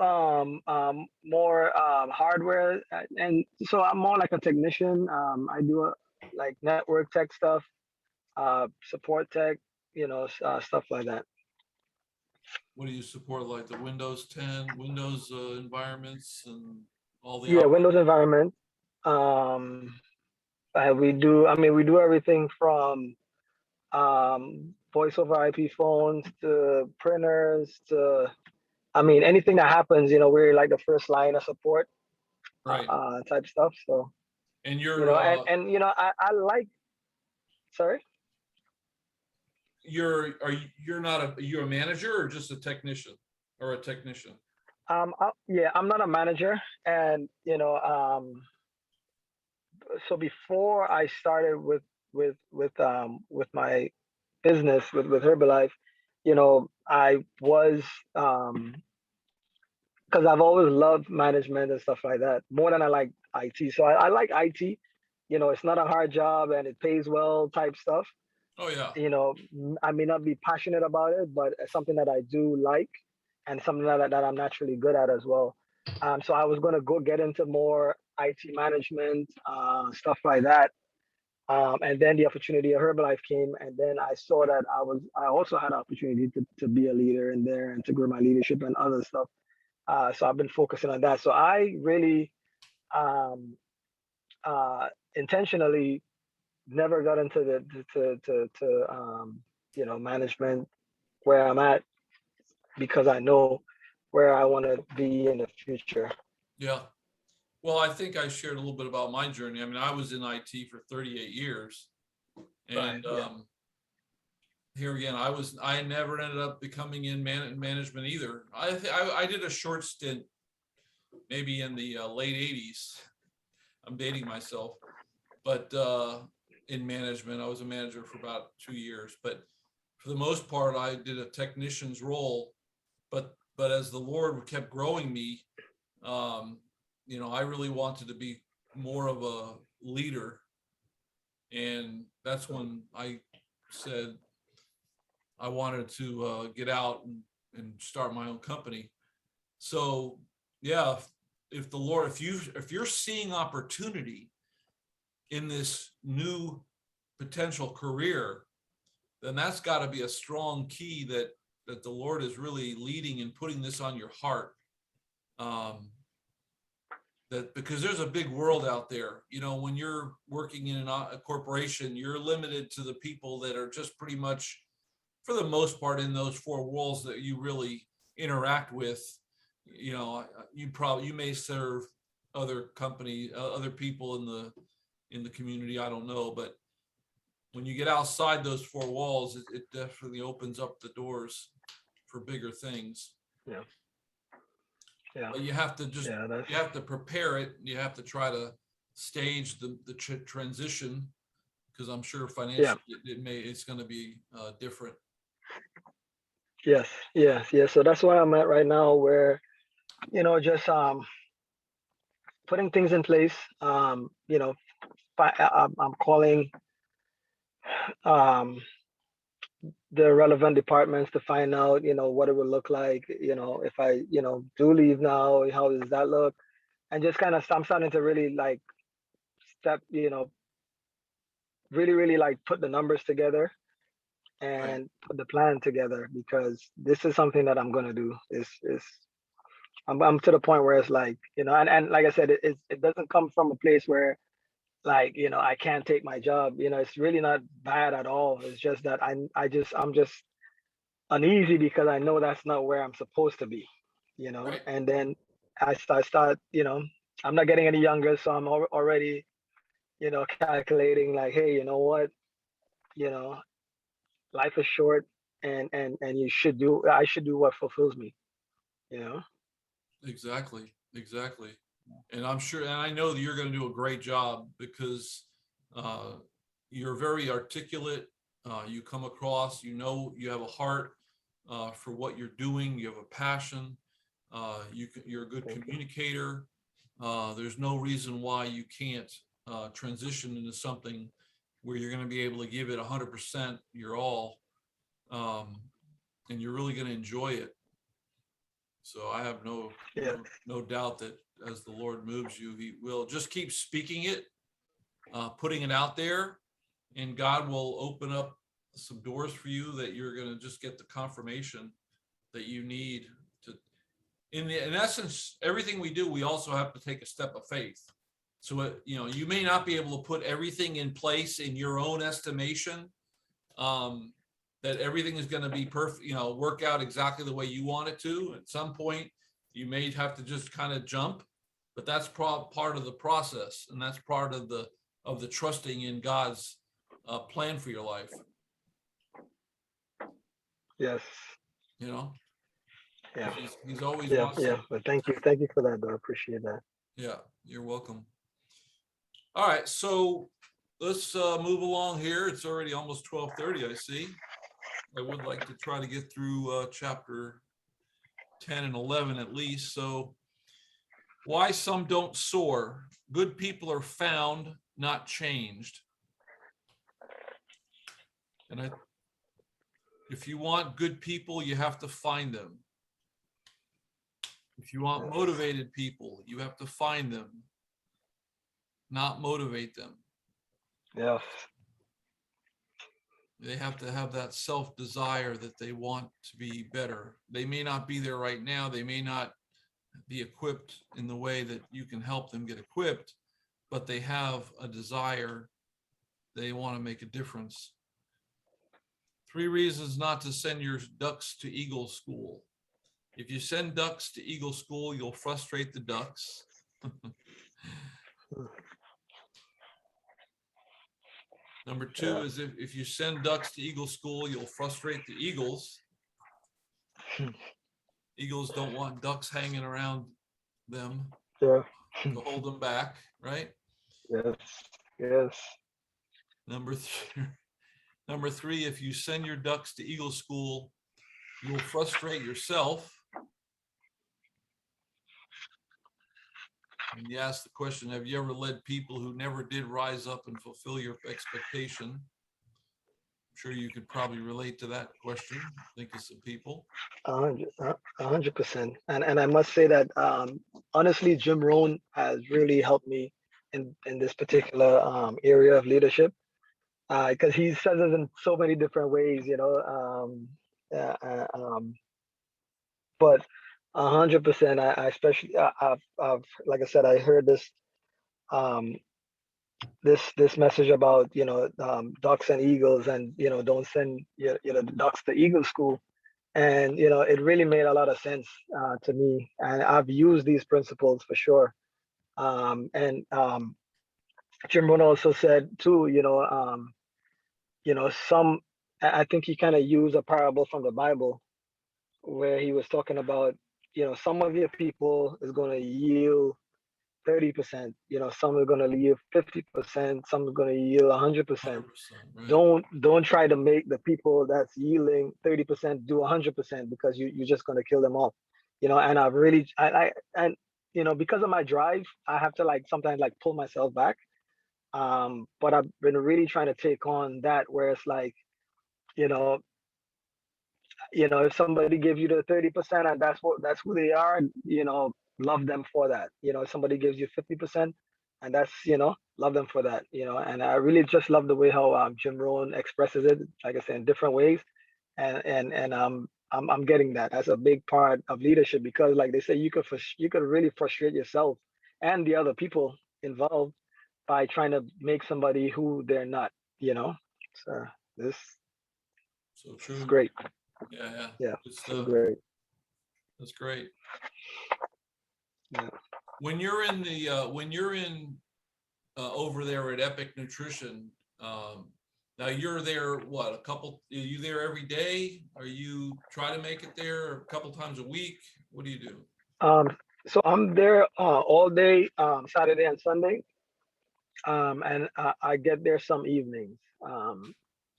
more hardware, and so I'm more like a technician. I do like network tech stuff, support tech, stuff like that. What do you support, like the Windows 10, Windows environments and all the Yeah, op? Windows environment. um we do everything from voice over IP phones to printers to, anything that happens, we're like the first line of support, Right. type stuff. So, And and I like, sorry. you're not you're a manager or just a technician or a technician? Yeah, I'm not a manager, and so before I started with my business with Herbalife, I was, because I've always loved management and stuff like that more than I like IT. So I like IT. It's not a hard job and it pays well type stuff. Oh yeah. I may not be passionate about it, but it's something that I do like, and something that I'm naturally good at as well. So I was going to go get into more IT management, stuff like that. And then the opportunity of Herbalife came, and then I saw that I also had an opportunity to be a leader in there and to grow my leadership and other stuff. So I've been focusing on that. So I really, um, intentionally never got into the management where I'm at, because I know where I want to be in the future. Yeah. Well, I think I shared a little bit about my journey. I mean, I was in IT for 38 years, Right. And Yeah. here again, I never ended up becoming in management either. I did a short stint, maybe in the late '80s. I'm dating myself, but in management, I was a manager for about 2 years. But for the most part, I did a technician's role. But as the Lord kept growing me, um, I really wanted to be more of a leader, and that's when I said I wanted to get out and start my own company. So yeah, if the Lord, if you're seeing opportunity in this new potential career, then that's got to be a strong key that the Lord is really leading and putting this on your heart. Um, that because there's a big world out there. When you're working in a corporation, you're limited to the people that are just pretty much, for the most part, in those four walls that you really interact with. You may serve other people in the community. I don't know, but when you get outside those four walls, it definitely opens up the doors for bigger things. Yeah. Yeah. But you have to Yeah. That's you have to prepare it. You have to try to stage the transition, because I'm sure yeah. financially it's going to be different. Yes. Yes. Yes. So that's where I'm at right now, where just putting things in place. I'm calling um the relevant departments to find out, what it would look like, if I, do leave now, how does that look? And just kind of, I'm starting to really like step, really, really like put the numbers together Right. and put the plan together, because this is something that I'm gonna do. I'm to the point where it's like, and like I said, it doesn't come from a place where like, I can't take my job. It's really not bad at all. It's just that I'm just uneasy because I know that's not where I'm supposed to be, Right. and then I start, I'm not getting any younger, so I'm already, calculating like, hey, you know what, you know, life is short, and I should do what fulfills me, you know. Exactly. Exactly. And I'm sure, and I know that you're going to do a great job, because uh, you're very articulate. You come across, you have a heart for what you're doing. You have a passion. You're a good Thank you. communicator. There's no reason why you can't transition into something where you're going to be able to give it 100% your all, um, and you're really going to enjoy it. So I have Yeah. no doubt that as the Lord moves you, He will. Just keep speaking it, putting it out there, and God will open up some doors for you that you're going to just get the confirmation that you need to. In essence, everything we do, we also have to take a step of faith. So you may not be able to put everything in place in your own estimation. That everything is going to be perfect, work out exactly the way you want it to. At some point, you may have to just kind of jump, but that's part of the process, and that's part of the trusting in God's plan for your life. Yes. You know, Yeah. he's always Yeah. wants to. Yeah. But thank you for that, though. I appreciate that. Yeah, you're welcome. All right, so let's move along here. It's already almost 12:30. I see. I would like to try to get through chapter 10 and 11 at least. So, why some don't soar. Good people are found, not changed. And if you want good people, you have to find them. If you want Yes. motivated people, you have to find them, not motivate them. Yes. They have to have that self-desire that they want to be better. They may not be there right now. They may not be equipped in the way that you can help them get equipped, but they have a desire. They want to make a difference. 3 reasons not to send your ducks to eagle school. If you send ducks to eagle school, you'll frustrate the ducks. Number two Yeah. is if you send ducks to eagle school, you'll frustrate the eagles. Eagles don't want ducks hanging around them Yeah. to hold them back, right? Yes. Yes. Number three, number three, if you send your ducks to eagle school, you'll frustrate yourself. And you ask the question, have you ever led people who never did rise up and fulfill your expectation? I'm sure you could probably relate to that question. Think of some people. 100%. And I must say that honestly, Jim Rohn has really helped me in this particular area of leadership, because he says it in so many different ways, you know. Uh, uh, um, but 100%, I especially I've like I said, I heard um, this message about, you know, ducks and eagles, and you know, don't send you know, the ducks to eagle school. And you know, it really made a lot of sense to me, and I've used these principles for sure. And Jim Rohn also said too, you know, some I think he kind of used a parable from the Bible where he was talking about, you know, some of your people is going to yield 30%, you know, some are going to yield 50%, some are going to yield 100%. 100%, right? Don't try to make the people that's yielding 30% do 100%, because you're just going to kill them all, you know. And I've really and you know, because of my drive, I have to like sometimes like pull myself back. But I've been really trying to take on that where it's like, you know, if somebody gives you the 30% and that's who they are, you know, love them for that. You know, if somebody gives you 50% and that's, you know, love them for that, you know. And I really just love the way how Jim Rohn expresses it, like I said, in different ways. And I'm getting that as a big part of leadership, because like they say, you could really frustrate yourself and the other people involved by trying to make somebody who they're not, you know. So this So is true. great. Yeah, yeah. Yeah, Good this is stuff. great. That's great. Yeah. When you're in over there at Epic Nutrition, um, now you're there, what, a couple, are you there every day? Are you try to make it there a couple times a week? What do you do? Um, so I'm there all day, Saturday and Sunday, and I get there some evenings.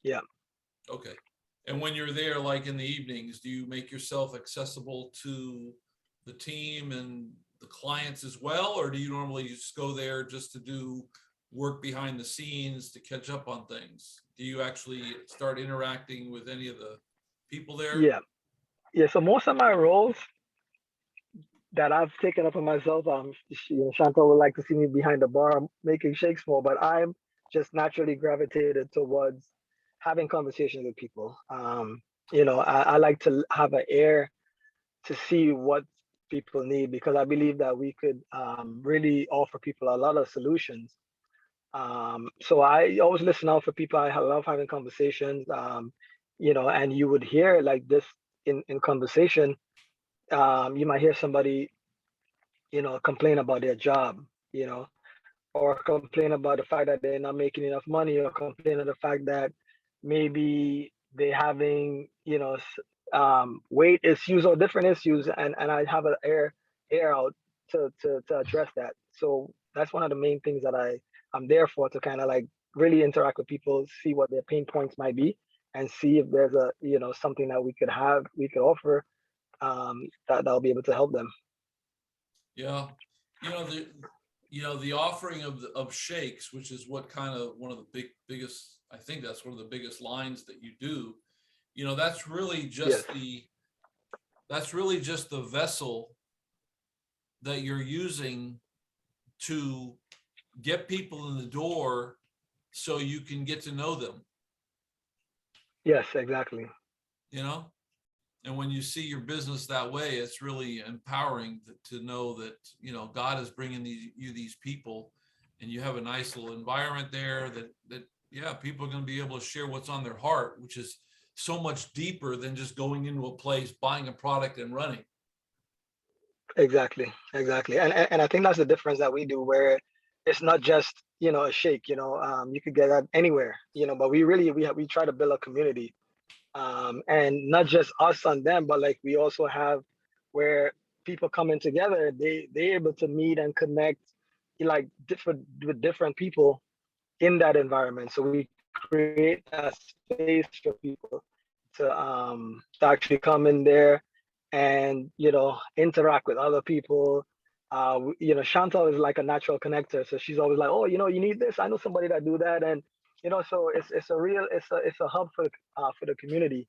Yeah. Okay. And when you're there, like in the evenings, do you make yourself accessible to the team and the clients as well? Or do you normally just go there just to do work behind the scenes to catch up on things? Do you actually start interacting with any of the people there? Yeah. Yeah. So most of my roles that I've taken up on myself, you know, Chantal would like to see me behind the bar making shakes more, but I'm just naturally gravitated towards having conversations with people. You know, I like to have an ear to see what people need, because I believe that we could really offer people a lot of solutions. So I always listen out for people. I love having conversations. You know, and you would hear like this in conversation. You might hear somebody, you know, complain about their job, you know, or complain about the fact that they're not making enough money, or complain of the fact that maybe they having, you know, weight issues or different issues, and I have an air out to address that. So that's one of the main things that I'm there for, to kind of like really interact with people, see what their pain points might be, and see if there's a, you know, something that we could offer, that'll be able to help them. Yeah. You know, the offering of shakes, which is what kind of one of the biggest, I think that's one of the biggest lines that you do. You know, Yes. that's really just the vessel that you're using to get people in the door so you can get to know them, Yes, exactly. you know? And when you see your business that way, it's really empowering to know that, you know, God is bringing these people, and you have a nice little environment there that yeah, people are going to be able to share what's on their heart, which is so much deeper than just going into a place, buying a product and running. Exactly, exactly. And I think that's the difference that we do, where it's not just, a shake, you could get that anywhere, but we try to build a community, and not just us and them, but like we also have where people coming together, they're able to meet and connect, like different with different people in that environment. So we create that space for people to actually come in there and interact with other people. Chantal is like a natural connector, so she's always like, oh, you need this, I know somebody that do that. And so it's a hub for the community.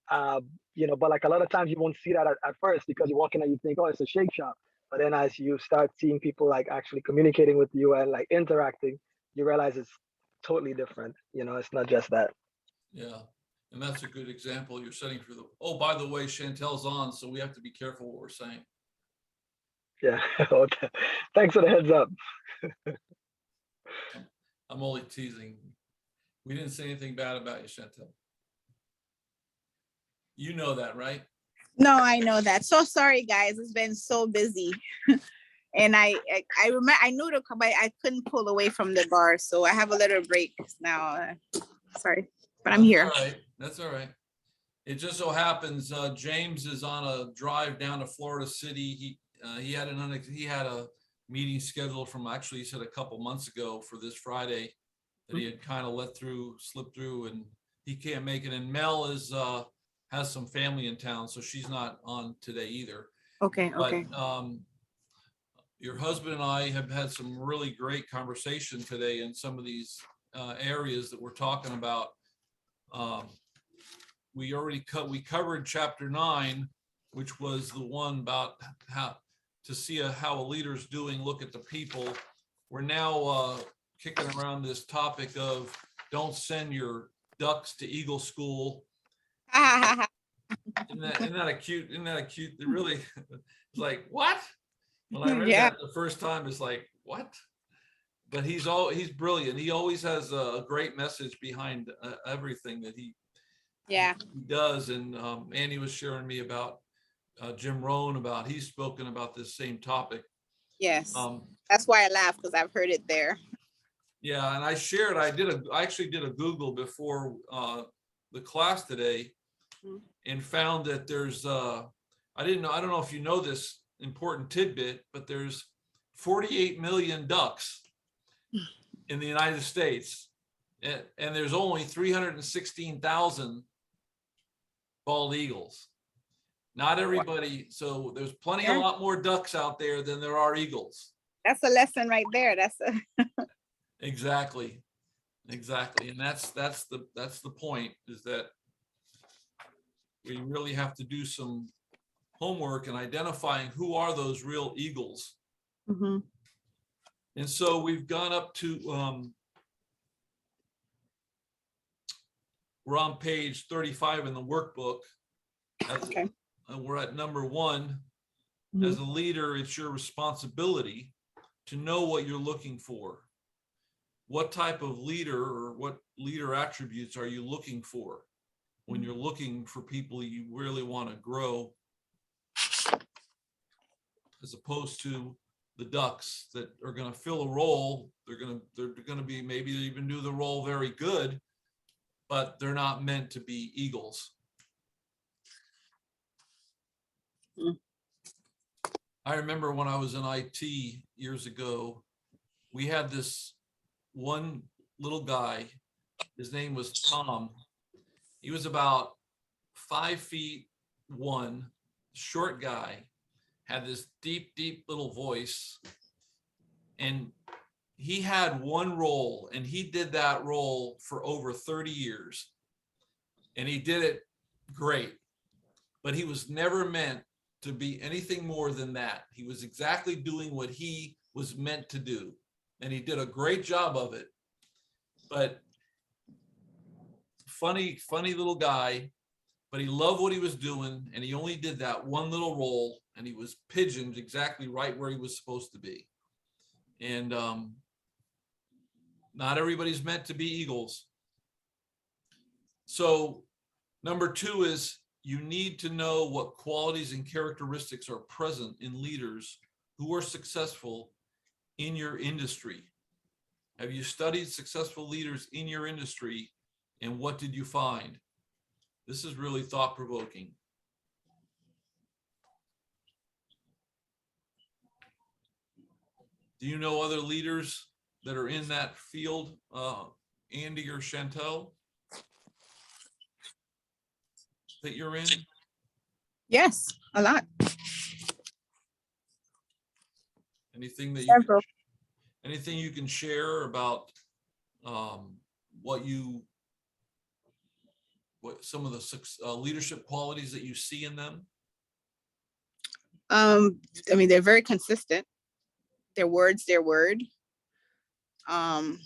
uh, but like a lot of times you won't see that at first, because you walk in and you think, oh, it's a shake shop. But then as you start seeing people like actually communicating with you and like interacting, you realize it's totally different. It's not just that. Yeah. And that's a good example you're setting for the, oh, by the way, Chantel's on, so we have to be careful what we're saying. Yeah. Okay. Thanks for the heads up. I'm only teasing. We didn't say anything bad about you, Chantel. You know that, right? No, I know that. So sorry, guys. It's been so busy. And I remember, I knew to come, but I couldn't pull away from the bar. So I have a little break now. Sorry, but I'm here. All right. That's all right. It just so happens James is on a drive down to Florida City. He had a meeting scheduled from, actually he said a couple months ago, for this Friday, that he had kind of slipped through, and he can't make it. And Mel has some family in town, so she's not on today either. Okay. Okay. But your husband and I have had some really great conversation today in some of these areas that we're talking about. We covered chapter 9, which was the one about how to see how a leader's doing, look at the people. We're now kicking around this topic of don't send your ducks to Eagle School. Isn't that a cute? It really, it's like, what? When I read that the first time, it's like, what? But he's brilliant. He always has a great message behind everything that he does. And Andy was sharing me about Jim Rohn, he's spoken about this same topic. Yes. That's why I laugh, because I've heard it there. Yeah, and I actually did a Google before the class today, and found that there's I don't know if you know this important tidbit, but there's 48 million ducks in the United States, and there's only 316,000 bald eagles. Not everybody, so there's a lot more ducks out there than there are eagles. That's a lesson right there. Exactly. And that's the point, is that we really have to do some homework in identifying who are those real eagles. Mm-hmm. And so we've gone up to we're on page 35 in the workbook. Okay. We're at number 1. As a leader, it's your responsibility to know what you're looking for. What type of leader, or what leader attributes are you looking for when you're looking for people you really want to grow, as opposed to the ducks that are going to fill a role. They're going to be, maybe they even do the role very good, but they're not meant to be eagles. I remember when I was in IT years ago, we had this one little guy. His name was Tom. He was about 5'1", short guy, had this deep little voice. And he had one role, and he did that role for over 30 years. And he did it great, but he was never meant to be anything more than that. He was exactly doing what he was meant to do, and he did a great job of it. But funny little guy, but he loved what he was doing, and he only did that one little role, and he was pigeoned exactly right where he was supposed to be. And not everybody's meant to be eagles. So number 2 is, you need to know what qualities and characteristics are present in leaders who are successful in your industry. Have you studied successful leaders in your industry, and what did you find? This is really thought-provoking. Do you know other leaders that are in that field, Andy or Chantel, that you're in? Yes, a lot. Anything that you Several. anything you can share about what some of the leadership qualities that you see in them? I mean, they're very consistent. Their word's their word. And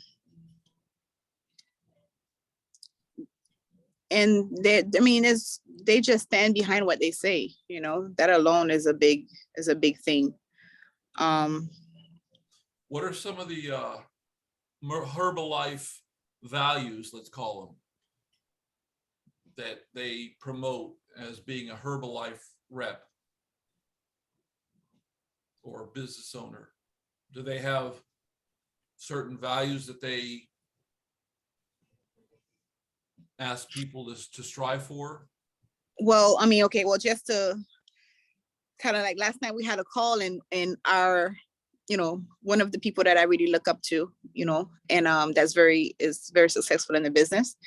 I mean, they just stand behind what they say, you know, that alone is a big thing. What are some of the Herbalife values, let's call them, that they promote as being a Herbalife rep or business owner? Do they have certain values that they ask people to strive for? Well, I mean, okay, well, just to kind of like last night we had a call and our, you know, one of the people that I really look up to, you know, and is very successful in the business.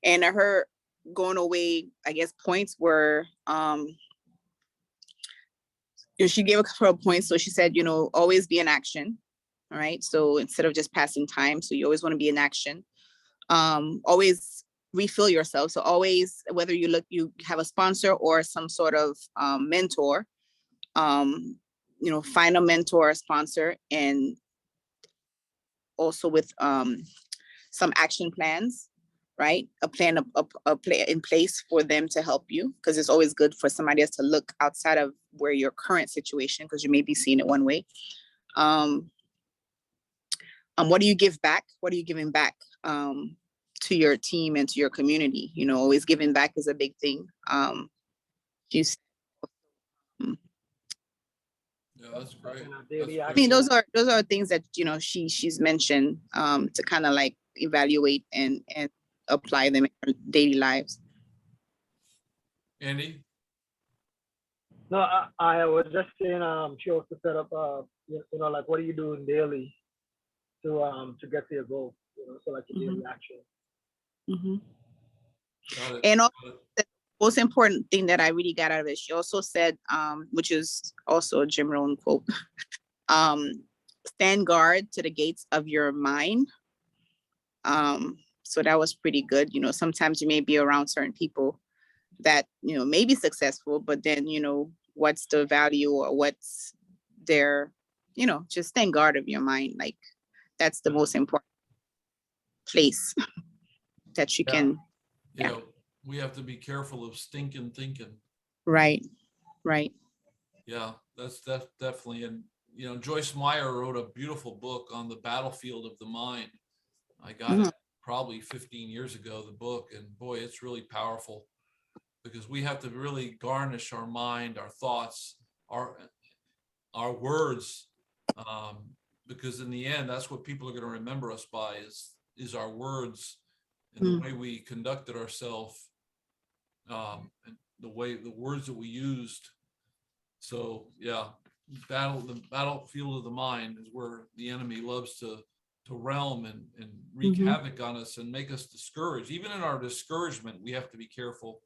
And her going away, I guess, points were, you know, she gave a couple of points. So she said, you know, always be in action. All right. So instead of just passing time, so you always want to be in action. Always refill yourself. So always, whether you have a sponsor or some sort of mentor, you know, find a mentor or sponsor, and also with some action plans, right? A plan in place for them to help you, because it's always good for somebody else to look outside of where your current situation, because you may be seeing it one way. What do you give back? What are you giving back to your team and to your community? You know, always giving back is a big thing. Yeah, that's great. I mean, those are things that, you know, she's mentioned to kind of like evaluate and apply them in our daily lives. Andy? No, I was just saying, she also set up, you know, like what are you doing daily to get to your goal, you know, so like your daily action. Got it. And also, the most important thing that I really got out of it, she also said, which is also a Jim Rohn quote, stand guard to the gates of your mind. So that was pretty good. You know, sometimes you may be around certain people that, you know, may be successful, but then, you know, what's the value or what's their, you know, just stand guard of your mind. Like, that's the most important place that you can. Yeah, we have to be careful of stinking thinking. Right. Yeah, that's definitely. And, you know, Joyce Meyer wrote a beautiful book on the battlefield of the mind. I got it probably 15 years ago, the book, and boy, it's really powerful, because we have to really garnish our mind, our thoughts, our words, because in the end, that's what people are going to remember us by is our words and the way we conducted ourselves, and the words that we used. So yeah, the battlefield of the mind is where the enemy loves to realm and wreak havoc on us and make us discouraged. Even in our discouragement, we have to be careful,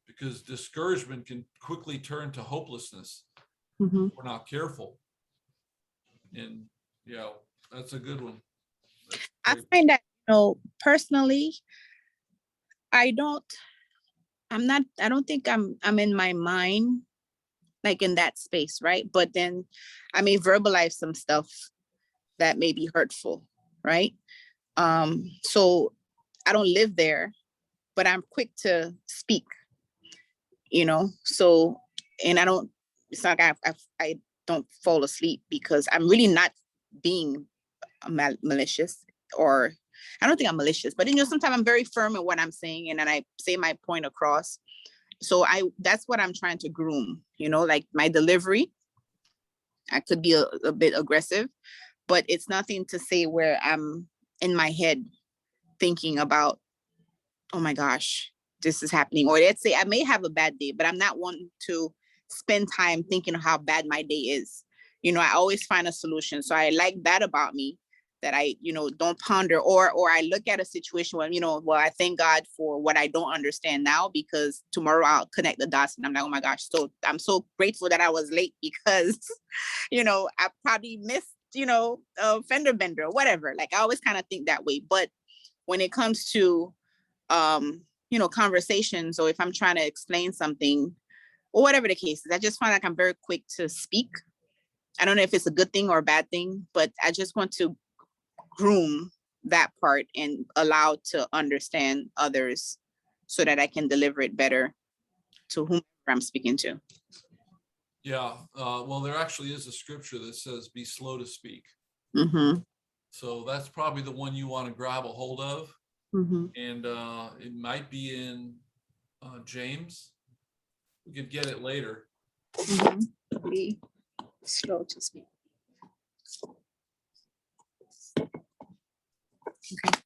because discouragement can quickly turn to hopelessness if we're not careful. And, you know, that's a good one. I find that, you know, personally, I don't think I'm in my mind, like in that space, right? But then I may verbalize some stuff that may be hurtful, right? So I don't live there, but I'm quick to speak, you know? So, and it's not like I don't fall asleep, because I'm really not being malicious, or I don't think I'm malicious, but, you know, sometimes I'm very firm in what I'm saying, and then I say my point across. So that's what I'm trying to groom, you know, like my delivery. I could be a bit aggressive, but it's nothing to say where I'm in my head thinking about, oh my gosh, this is happening. Or let's say I may have a bad day, but I'm not wanting to spend time thinking of how bad my day is. You know, I always find a solution. So I like that about me, that I, you know, don't ponder, or I look at a situation where, you know, well, I thank God for what I don't understand now, because tomorrow I'll connect the dots and I'm like, oh my gosh, so I'm so grateful that I was late, because, you know, I probably missed, you know, a fender bender or whatever. Like I always kind of think that way. But when it comes to, you know, conversations, or if I'm trying to explain something or whatever the case is, I just find like I'm very quick to speak. I don't know if it's a good thing or a bad thing, but I just want to groom that part and allow to understand others so that I can deliver it better to whomever I'm speaking to. Yeah, well, there actually is a scripture that says, be slow to speak. Mm-hmm. So that's probably the one you want to grab a hold of. Mm-hmm. And it might be in James. We could get it later. Mm-hmm. Be slow to speak. Okay.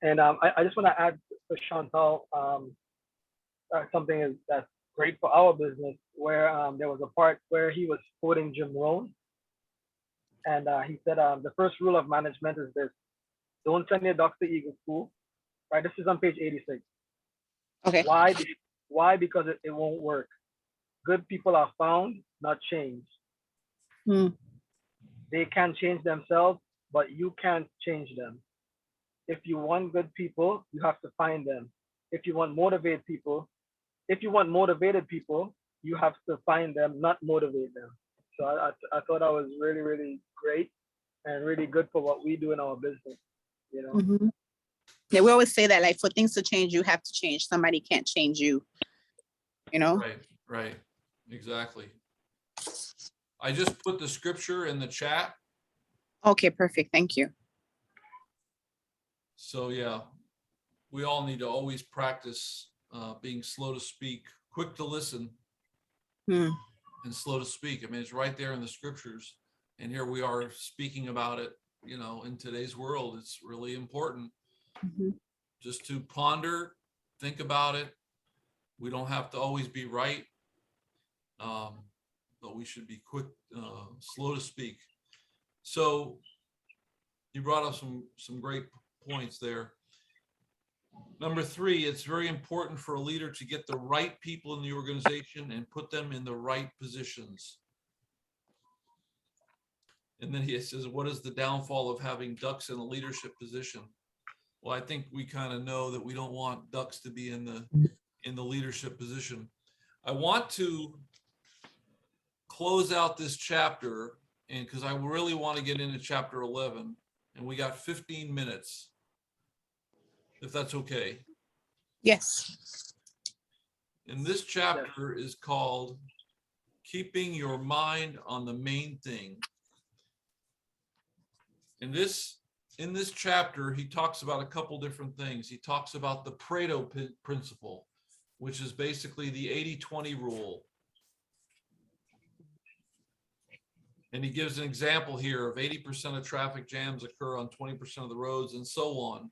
And I just want to add to Chantal something that's great for our business, where there was a part where he was quoting Jim Rohn, and he said the first rule of management is this: don't send your ducks to eagle school. Right. This is on page 86. Okay. Why? Why? Because it won't work. Good people are found, not changed. Mm. They can change themselves, but you can't change them. If you want good people, you have to find them. If you want motivated people, you have to find them, not motivate them. So I thought that was really, really great and really good for what we do in our business, you know. Mm-hmm. Yeah, we always say that, like, for things to change, you have to change. Somebody can't change you, you know? Right, exactly. I just put the scripture in the chat. Okay, perfect. Thank you. So yeah, we all need to always practice being slow to speak, quick to listen, Hmm. and slow to speak. I mean, it's right there in the scriptures. And here we are speaking about it, you know, in today's world. It's really important Mm-hmm. just to ponder, think about it. We don't have to always be right, but we should be quick, slow to speak. So you brought up some great points there. Number 3, it's very important for a leader to get the right people in the organization and put them in the right positions. And then he says, what is the downfall of having ducks in a leadership position? Well, I think we kind of know that we don't want ducks to be in the leadership position. I want to close out this chapter, and because I really want to get into chapter 11, and we got 15 minutes, if that's okay. Yes. And this chapter is called Keeping Your Mind on the Main Thing. In this chapter, he talks about a couple different things. He talks about the Pareto principle, which is basically the 80-20 rule. And he gives an example here of 80% of traffic jams occur on 20% of the roads, and so on.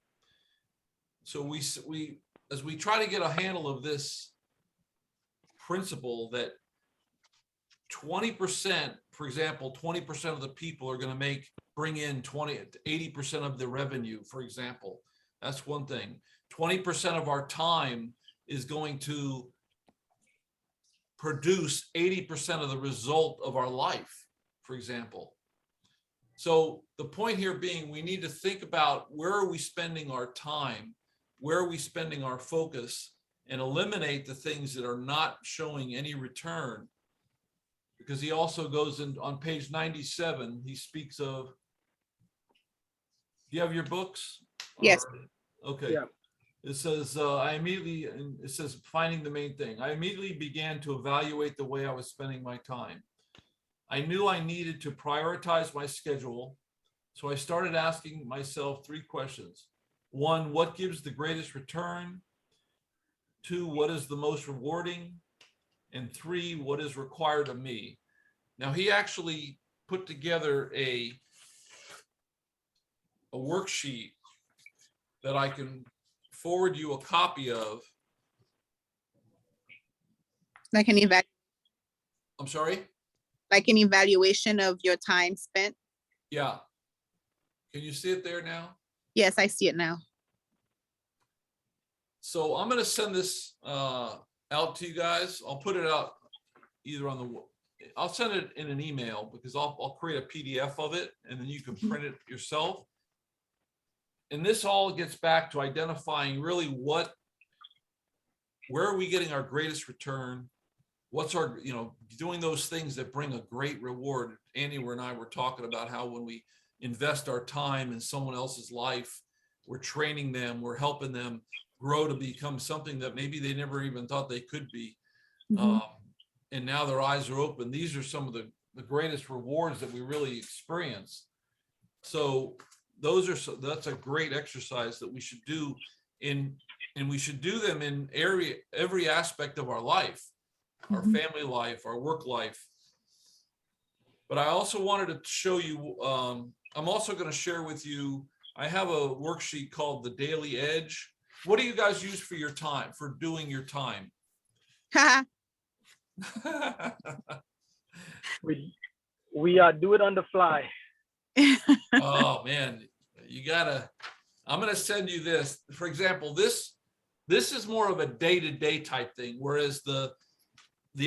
So we as we try to get a handle of this principle, that 20%, for example, 20% of the people are going to bring in 80% of the revenue, for example. That's one thing. 20% of our time is going to produce 80% of the result of our life, for example. So the point here being, we need to think about, where are we spending our time? Where are we spending our focus? And eliminate the things that are not showing any return. Because he also goes in on page 97, he speaks of, do you have your books? Yes. Okay. Yeah. It says, it says, finding the main thing. I immediately began to evaluate the way I was spending my time. I knew I needed to prioritize my schedule. So I started asking myself 3 questions. 1, what gives the greatest return? 2, what is the most rewarding? And 3, what is required of me? Now, he actually put together a worksheet that I can forward you a copy of. Like an I'm sorry? evaluation of your time spent. Yeah. Can you see it there now? Yes, I see it now. So I'm going to send this out to you guys. I'll put it out either on the, I'll send it in an email because I'll create a PDF of it and then you can print it yourself. And this all gets back to identifying really where are we getting our greatest return? What's our, doing those things that bring a great reward. Andy and I were talking about how when we invest our time in someone else's life, we're training them, we're helping them grow to become something that maybe they never even thought they could be. And now their eyes are open. These are some of the greatest rewards that we really experience. So that's a great exercise that we should do and we should do them in every aspect of our life, our family life, our work life. But I also wanted to show you, I'm also going to share with you, I have a worksheet called the Daily Edge. What do you guys use for your time, for doing your time? We do it on the fly. Oh man, I'm going to send you this. For example, this is more of a day-to-day type thing, whereas the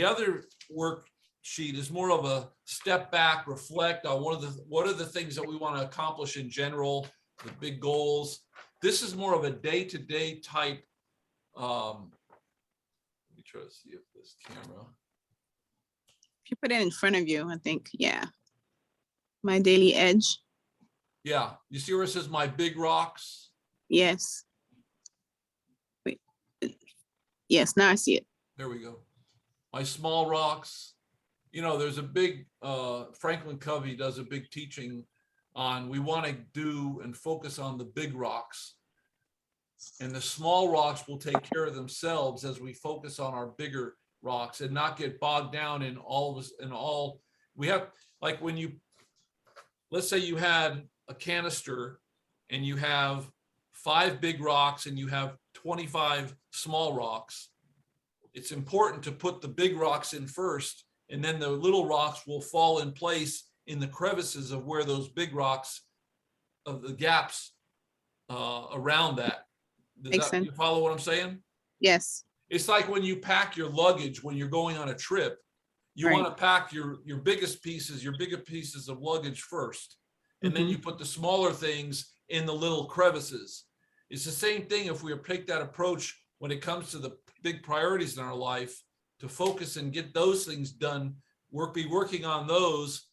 other worksheet is more of a step back, reflect on what are the things that we want to accomplish in general, the big goals. This is more of a day-to-day type. Let me try to see if this camera. If you put it in front of you, I think, yeah. My Daily Edge. Yeah, you see where it says my big rocks? Yes. Wait. Yes, now I see it. There we go. My small rocks. There's a big, Franklin Covey does a big teaching on we want to do and focus on the big rocks. And the small rocks will take care of themselves as we focus on our bigger rocks and not get bogged down in all we have. Like let's say you had a canister and you have 5 big rocks and you have 25 small rocks. It's important to put the big rocks in first, and then the little rocks will fall in place in the crevices of where those big rocks, of the gaps around that. Makes sense. You follow what I'm saying? Yes. It's like when you pack your luggage when you're going on a trip, you want to pack your bigger pieces of luggage first. And then you put the smaller things in the little crevices. It's the same thing if we take that approach when it comes to the big priorities in our life, to focus and get those things done, be working on those.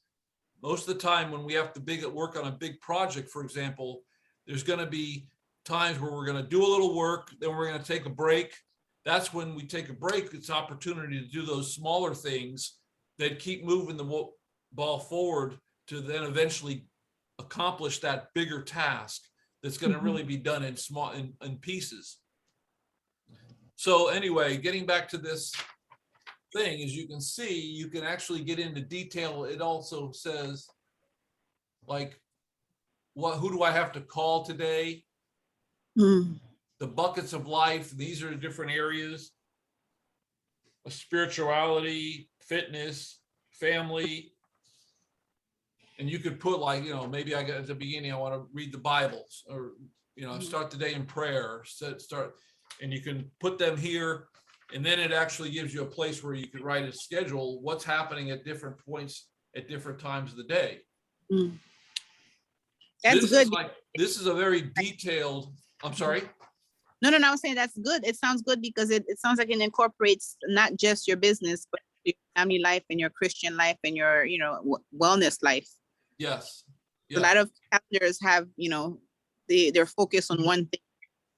Most of the time when we have to work on a big project, for example, there's going to be times where we're going to do a little work, then we're going to take a break. That's when we take a break. It's opportunity to do those smaller things that keep moving the ball forward to then eventually accomplish that bigger task that's going to really be done in in pieces. So anyway, getting back to this thing, as you can see, you can actually get into detail. It also says, like, who do I have to call today? The buckets of life. These are the different areas: spirituality, fitness, family. And you could put, like, maybe at the beginning, I want to read the Bibles, or start the day in prayer. And you can put them here, and then it actually gives you a place where you can write a schedule, what's happening at different points at different times of the day. That's good. This is a very detailed, I'm sorry. No, I was saying that's good. It sounds good because it sounds like it incorporates not just your business, but your family life and your Christian life and your, wellness life. Yes. A lot of calendars have, they're focused on one thing.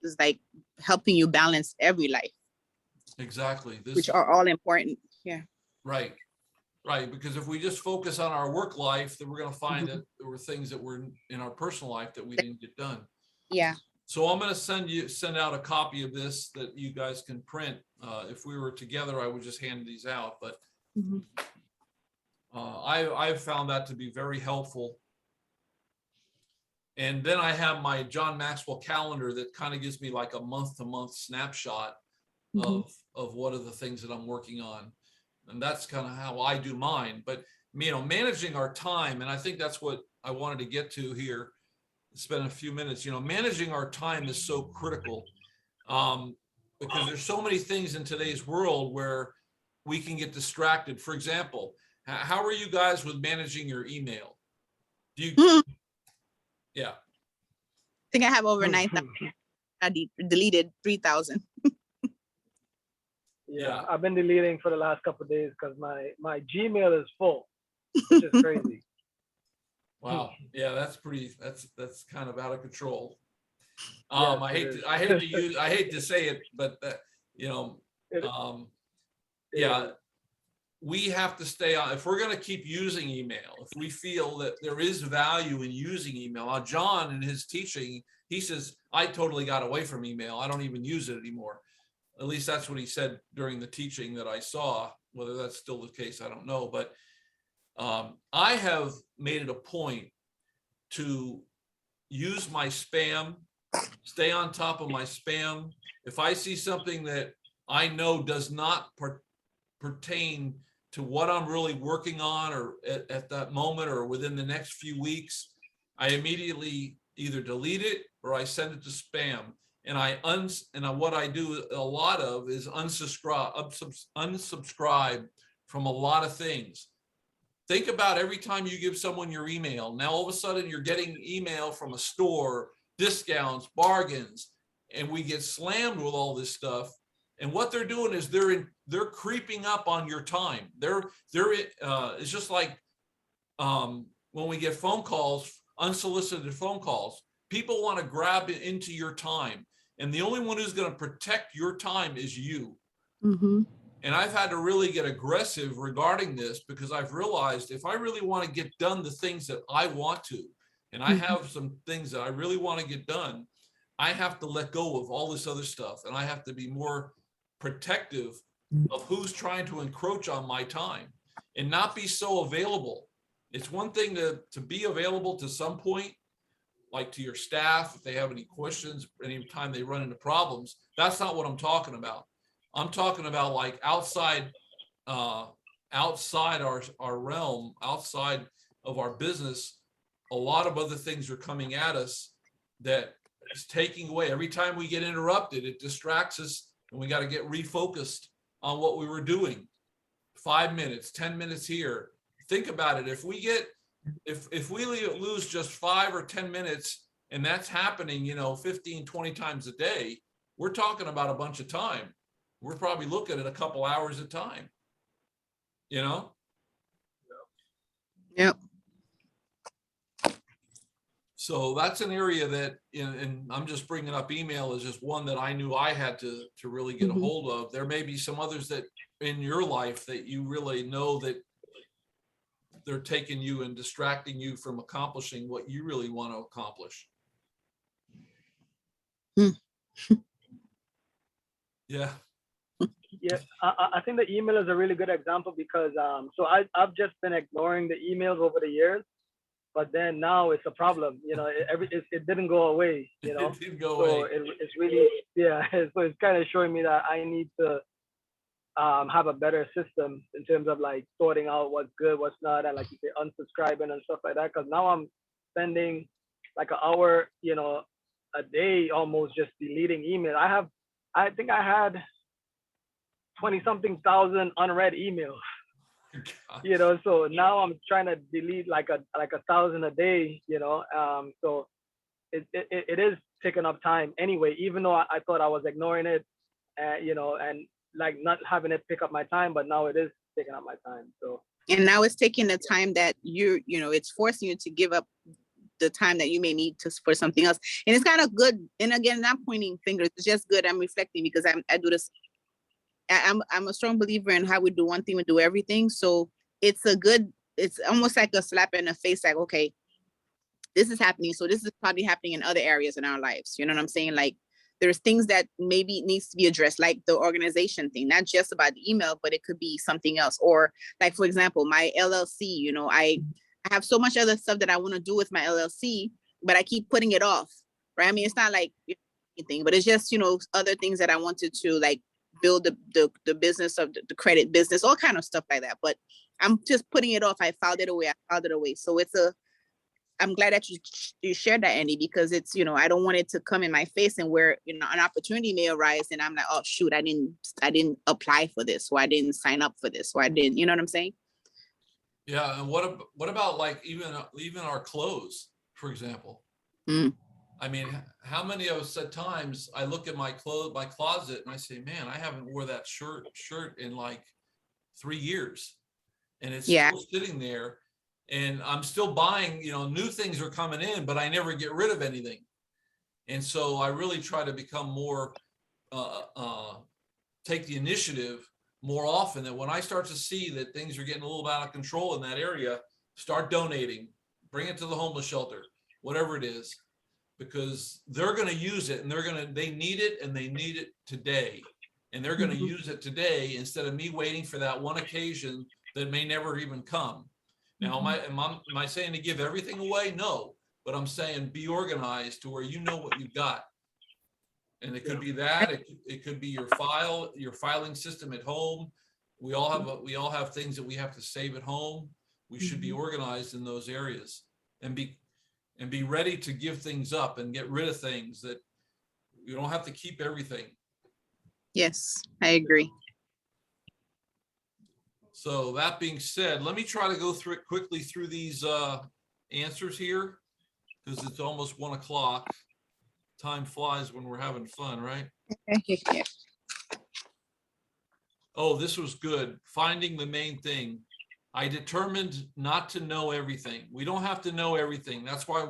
Is like helping you balance every life. Exactly. Which are all important. Yeah. Right. Because if we just focus on our work life, then we're going to find that there were things that were in our personal life that we didn't get done. Yeah. So I'm going to send out a copy of this that you guys can print. If we were together, I would just hand these out, but I've found that to be very helpful. And then I have my John Maxwell calendar that kind of gives me like a month-to-month snapshot of what are the things that I'm working on. And that's kind of how I do mine. But, managing our time, and I think that's what I wanted to get to here, spend a few minutes, managing our time is so critical, because there's so many things in today's world where we can get distracted. For example, how are you guys with managing your email? Do you, yeah. I think I have over 9,000. I deleted 3,000. Yeah, I've been deleting for the last couple of days because my Gmail is full, which is crazy. Wow. Yeah, that's kind of out of control. Yes, I hate to say it, but yeah, we have to stay on. If we're going to keep using email, if we feel that there is value in using email. Now, John in his teaching, he says, I totally got away from email. I don't even use it anymore. At least that's what he said during the teaching that I saw. Whether that's still the case, I don't know. But I have made it a point to use my spam, stay on top of my spam. If I see something that I know does not pertain to what I'm really working on or at that moment or within the next few weeks, I immediately either delete it or I send it to spam. And what I do a lot of is unsubscribe from a lot of things. Think about every time you give someone your email. Now, all of a sudden, you're getting email from a store, discounts, bargains, and we get slammed with all this stuff. And what they're doing is they're creeping up on your time. It's just like when we get phone calls, unsolicited phone calls. People want to grab it into your time, and the only one who's going to protect your time is you. And I've had to really get aggressive regarding this because I've realized if I really want to get done the things that I want to, and I have some things that I really want to get done, I have to let go of all this other stuff. And I have to be more protective of who's trying to encroach on my time and not be so available. It's one thing to be available to some point, like to your staff, if they have any questions, anytime they run into problems. That's not what I'm talking about. I'm talking about like outside our realm, outside of our business. A lot of other things are coming at us that is taking away. Every time we get interrupted, it distracts us, and we got to get refocused on what we were doing. 5 minutes, 10 minutes here. Think about it. If we lose just 5 or 10 minutes, and that's happening, 15, 20 times a day, we're talking about a bunch of time. We're probably looking at a couple hours of time, Yep. So that's an area that, and I'm just bringing up email as just one that I knew I had to really get a hold of. There may be some others that in your life that you really know that they're taking you and distracting you from accomplishing what you really want to accomplish. Yeah. Yeah, I think the email is a really good example because so I've just been ignoring the emails over the years, but then now it's a problem. It didn't go away. It didn't go so away. It's really So it's kind of showing me that I need to have a better system in terms of like sorting out what's good, what's not, and like you say, unsubscribing and stuff like that. Because now I'm spending like an hour, a day almost just deleting email. I think I had 20-something thousand unread emails. So now I'm trying to delete like a 1,000 a day. So it is taking up time anyway. Even though I thought I was ignoring it, and like not having it pick up my time, but now it is taking up my time. So and now it's taking the time that it's forcing you to give up the time that you may need for something else. And it's kind of good. And again, not pointing fingers. It's just good. I'm reflecting because I do this. I'm a strong believer in how we do one thing, we do everything. So it's almost like a slap in the face. Like, okay, this is happening. So this is probably happening in other areas in our lives. You know what I'm saying? Like there's things that maybe needs to be addressed, like the organization thing, not just about the email, but it could be something else. Or like, for example, my LLC, I have so much other stuff that I want to do with my LLC, but I keep putting it off, right? I mean, it's not like anything, but it's just, other things that I wanted to like build the business of the credit business, all kind of stuff like that. But I'm just putting it off. I filed it away. So I'm glad that you shared that, Andy, because it's, I don't want it to come in my face and where, an opportunity may arise and I'm like, oh shoot, I didn't apply for this, or I didn't sign up for this, or I didn't, you know what I'm saying? Yeah. And what about like even our clothes, for example? Mm. I mean, how many of us at times my closet, and I say, man, I haven't wore that shirt in like 3 years, and it's Yeah. still sitting there, and I'm still buying, new things are coming in, but I never get rid of anything. And so I really try to become more, take the initiative more often, that when I start to see that things are getting a little out of control in that area, start donating, bring it to the homeless shelter, whatever it is, because they're going to use it, and they need it, and they need it today. And they're going to use it today instead of me waiting for that one occasion that may never even come. Now, am I saying to give everything away? No, but I'm saying be organized to where you know what you've got. And it could be that, it could be your filing system at home. We all have things that we have to save at home. We should be organized in those areas, and be ready to give things up and get rid of things, that you don't have to keep everything. Yes, I agree. So that being said, let me try to go quickly through these answers here, because it's almost 1 o'clock. Time flies when we're having fun, right? Yeah. Oh, this was good. Finding the main thing. I determined not to know everything. We don't have to know everything. That's why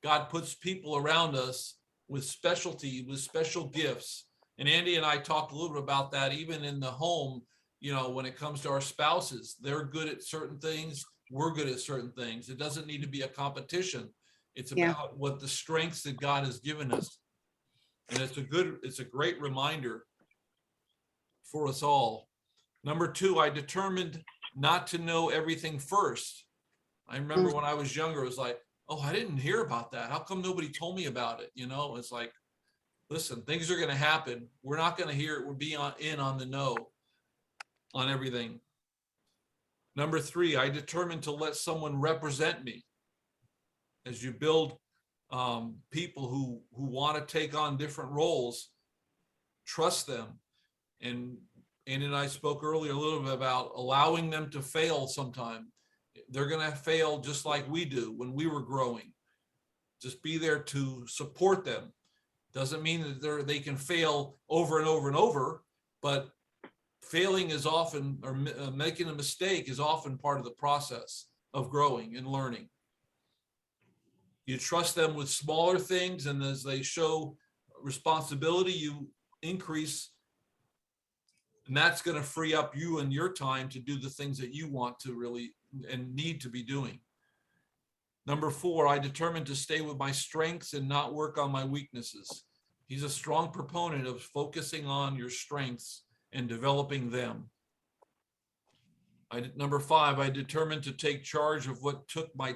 God puts people around us with specialty, with special gifts. And Andy and I talked a little bit about that, even in the home, when it comes to our spouses. They're good at certain things. We're good at certain things. It doesn't need to be a competition. It's about what the strengths that God has given us. And it's a great reminder for us all. Number 2, I determined not to know everything first. I remember when I was younger, it was like, oh, I didn't hear about that. How come nobody told me about it? It's like, listen, things are going to happen. We're not going to hear it. We'll be on the know on everything. Number 3, I determined to let someone represent me. As you build people who want to take on different roles, trust them. And Andy and I spoke earlier a little bit about allowing them to fail sometime. They're going to fail just like we do when we were growing. Just be there to support them. Doesn't mean that they can fail over and over and over, but failing is often, or making a mistake is often part of the process of growing and learning. You trust them with smaller things, and as they show responsibility, you increase, and that's going to free up you and your time to do the things that you want to really and need to be doing. Number 4, I determined to stay with my strengths and not work on my weaknesses. He's a strong proponent of focusing on your strengths and developing them. Number 5, I determined to take charge of what took my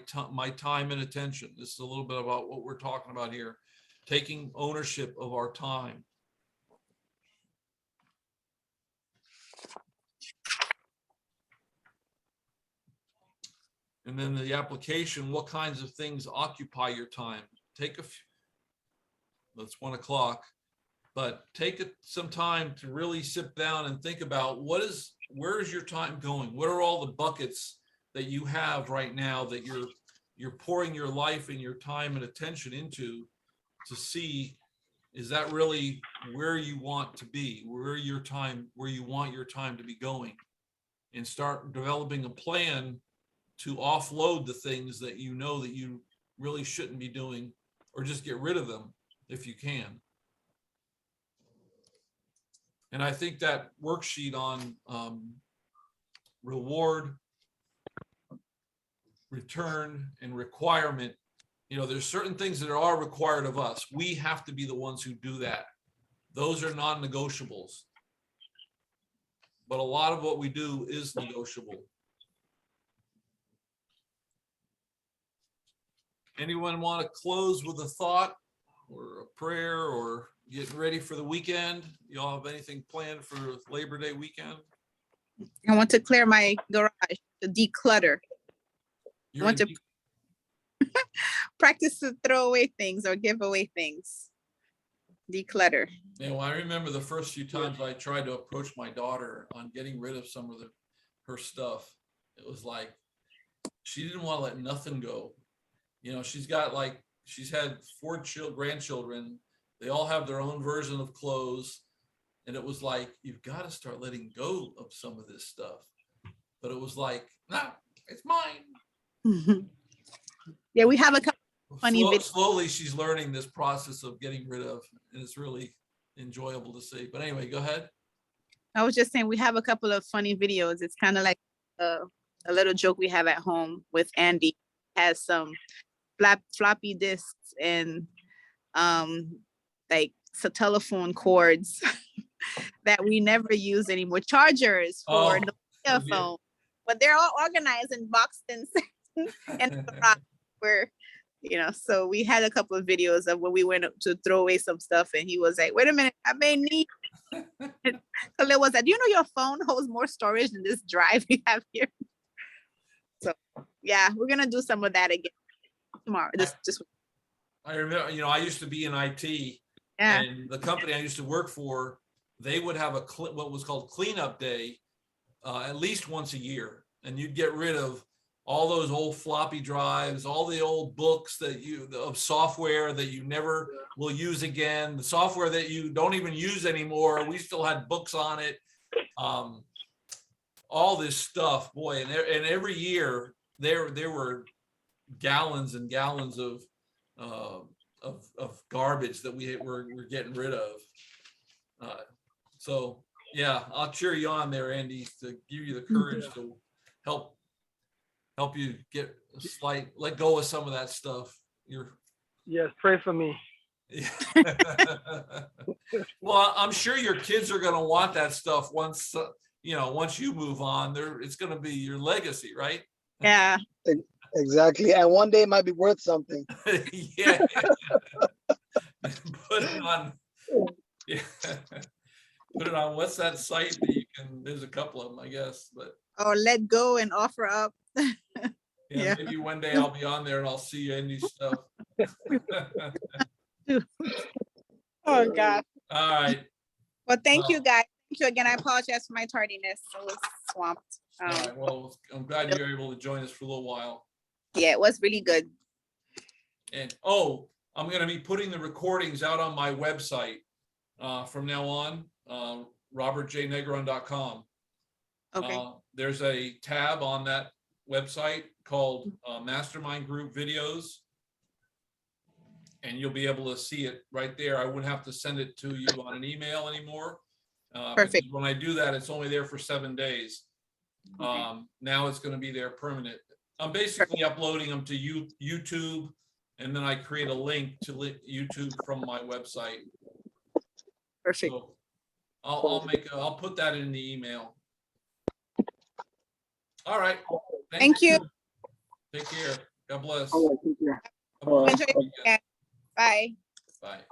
time and attention. This is a little bit about what we're talking about here, taking ownership of our time. And then the application, what kinds of things occupy your time? Take that's 1 o'clock, but take some time to really sit down and think about where is your time going? What are all the buckets that you have right now that you're pouring your life and your time and attention into, to see, is that really where you want to be, where you want your time to be going, and start developing a plan to offload the things that you know that you really shouldn't be doing, or just get rid of them if you can. And I think that worksheet on reward, return, and requirement, there's certain things that are required of us. We have to be the ones who do that. those are non-negotiables. But a lot of what we do is negotiable. Anyone want to close with a thought or a prayer or getting ready for the weekend? Y'all have anything planned for Labor Day weekend? I want to clear my garage, to declutter. You're Want in to practice to throw away things or give away things. Declutter. Yeah, well, I remember the first few times I tried to approach my daughter on getting rid of some of her stuff. It was like, she didn't want to let nothing go. You know, she's had 4 grandchildren. They all have their own version of clothes. And it was like, you've got to start letting go of some of this stuff. But it was like, nah, it's mine. Yeah, we have a couple funny videos. Slowly, she's learning this process of getting rid of, and it's really enjoyable to see. But anyway, go ahead. I was just saying, we have a couple of funny videos. It's kind of like a little joke we have at home with Andy. Has some floppy disks and like telephone cords that we never use anymore. Chargers for the phone, but they're all organized and boxed and where, you know. So we had a couple of videos of when we went to throw away some stuff, and he was like, "Wait a minute, I may need." So there was that. Do you know your phone holds more storage than this drive you have here? So yeah, we're gonna do some of that again tomorrow. I remember, you know, I used to be in IT, and the company I used to work for, they would have what was called cleanup day at least once a year, and you'd get rid of all those old floppy drives, all the old books of software that you never will use again, the software that you don't even use anymore. We still had books on it. All this stuff, boy, and every year there were gallons and gallons of garbage that we're getting rid of. So yeah, I'll cheer you on there, Andy, to give you the courage to help you let go of some of that stuff. Yes, pray for me. Well, I'm sure your kids are going to want that stuff once you move on. It's going to be your legacy, right? Yeah. Exactly. And one day it might be worth something. Yeah. Put it on. Yeah. Put it on. What's that site that you can? There's a couple of them, I guess, but. Or let go and offer up. Yeah, maybe one day I'll be on there and I'll see Andy's stuff. Oh God. All right. Well, thank you guys. Thank you again. I apologize for my tardiness. I was swamped. All right. Well, I'm glad you were able to join us for a little while. Yeah, it was really good. And I'm going to be putting the recordings out on my website from now on, robertjnegron.com. Okay. There's a tab on that website called Mastermind Group Videos, and you'll be able to see it right there. I wouldn't have to send it to you on an email anymore. Perfect. When I do that, it's only there for 7 days. Now it's going to be there permanent. I'm basically uploading them to YouTube, and then I create a link to YouTube from my website. Perfect. So I'll put that in the email. All right. Thank you. Take care. God bless. All right, take care. Enjoy your weekend. Bye. Bye.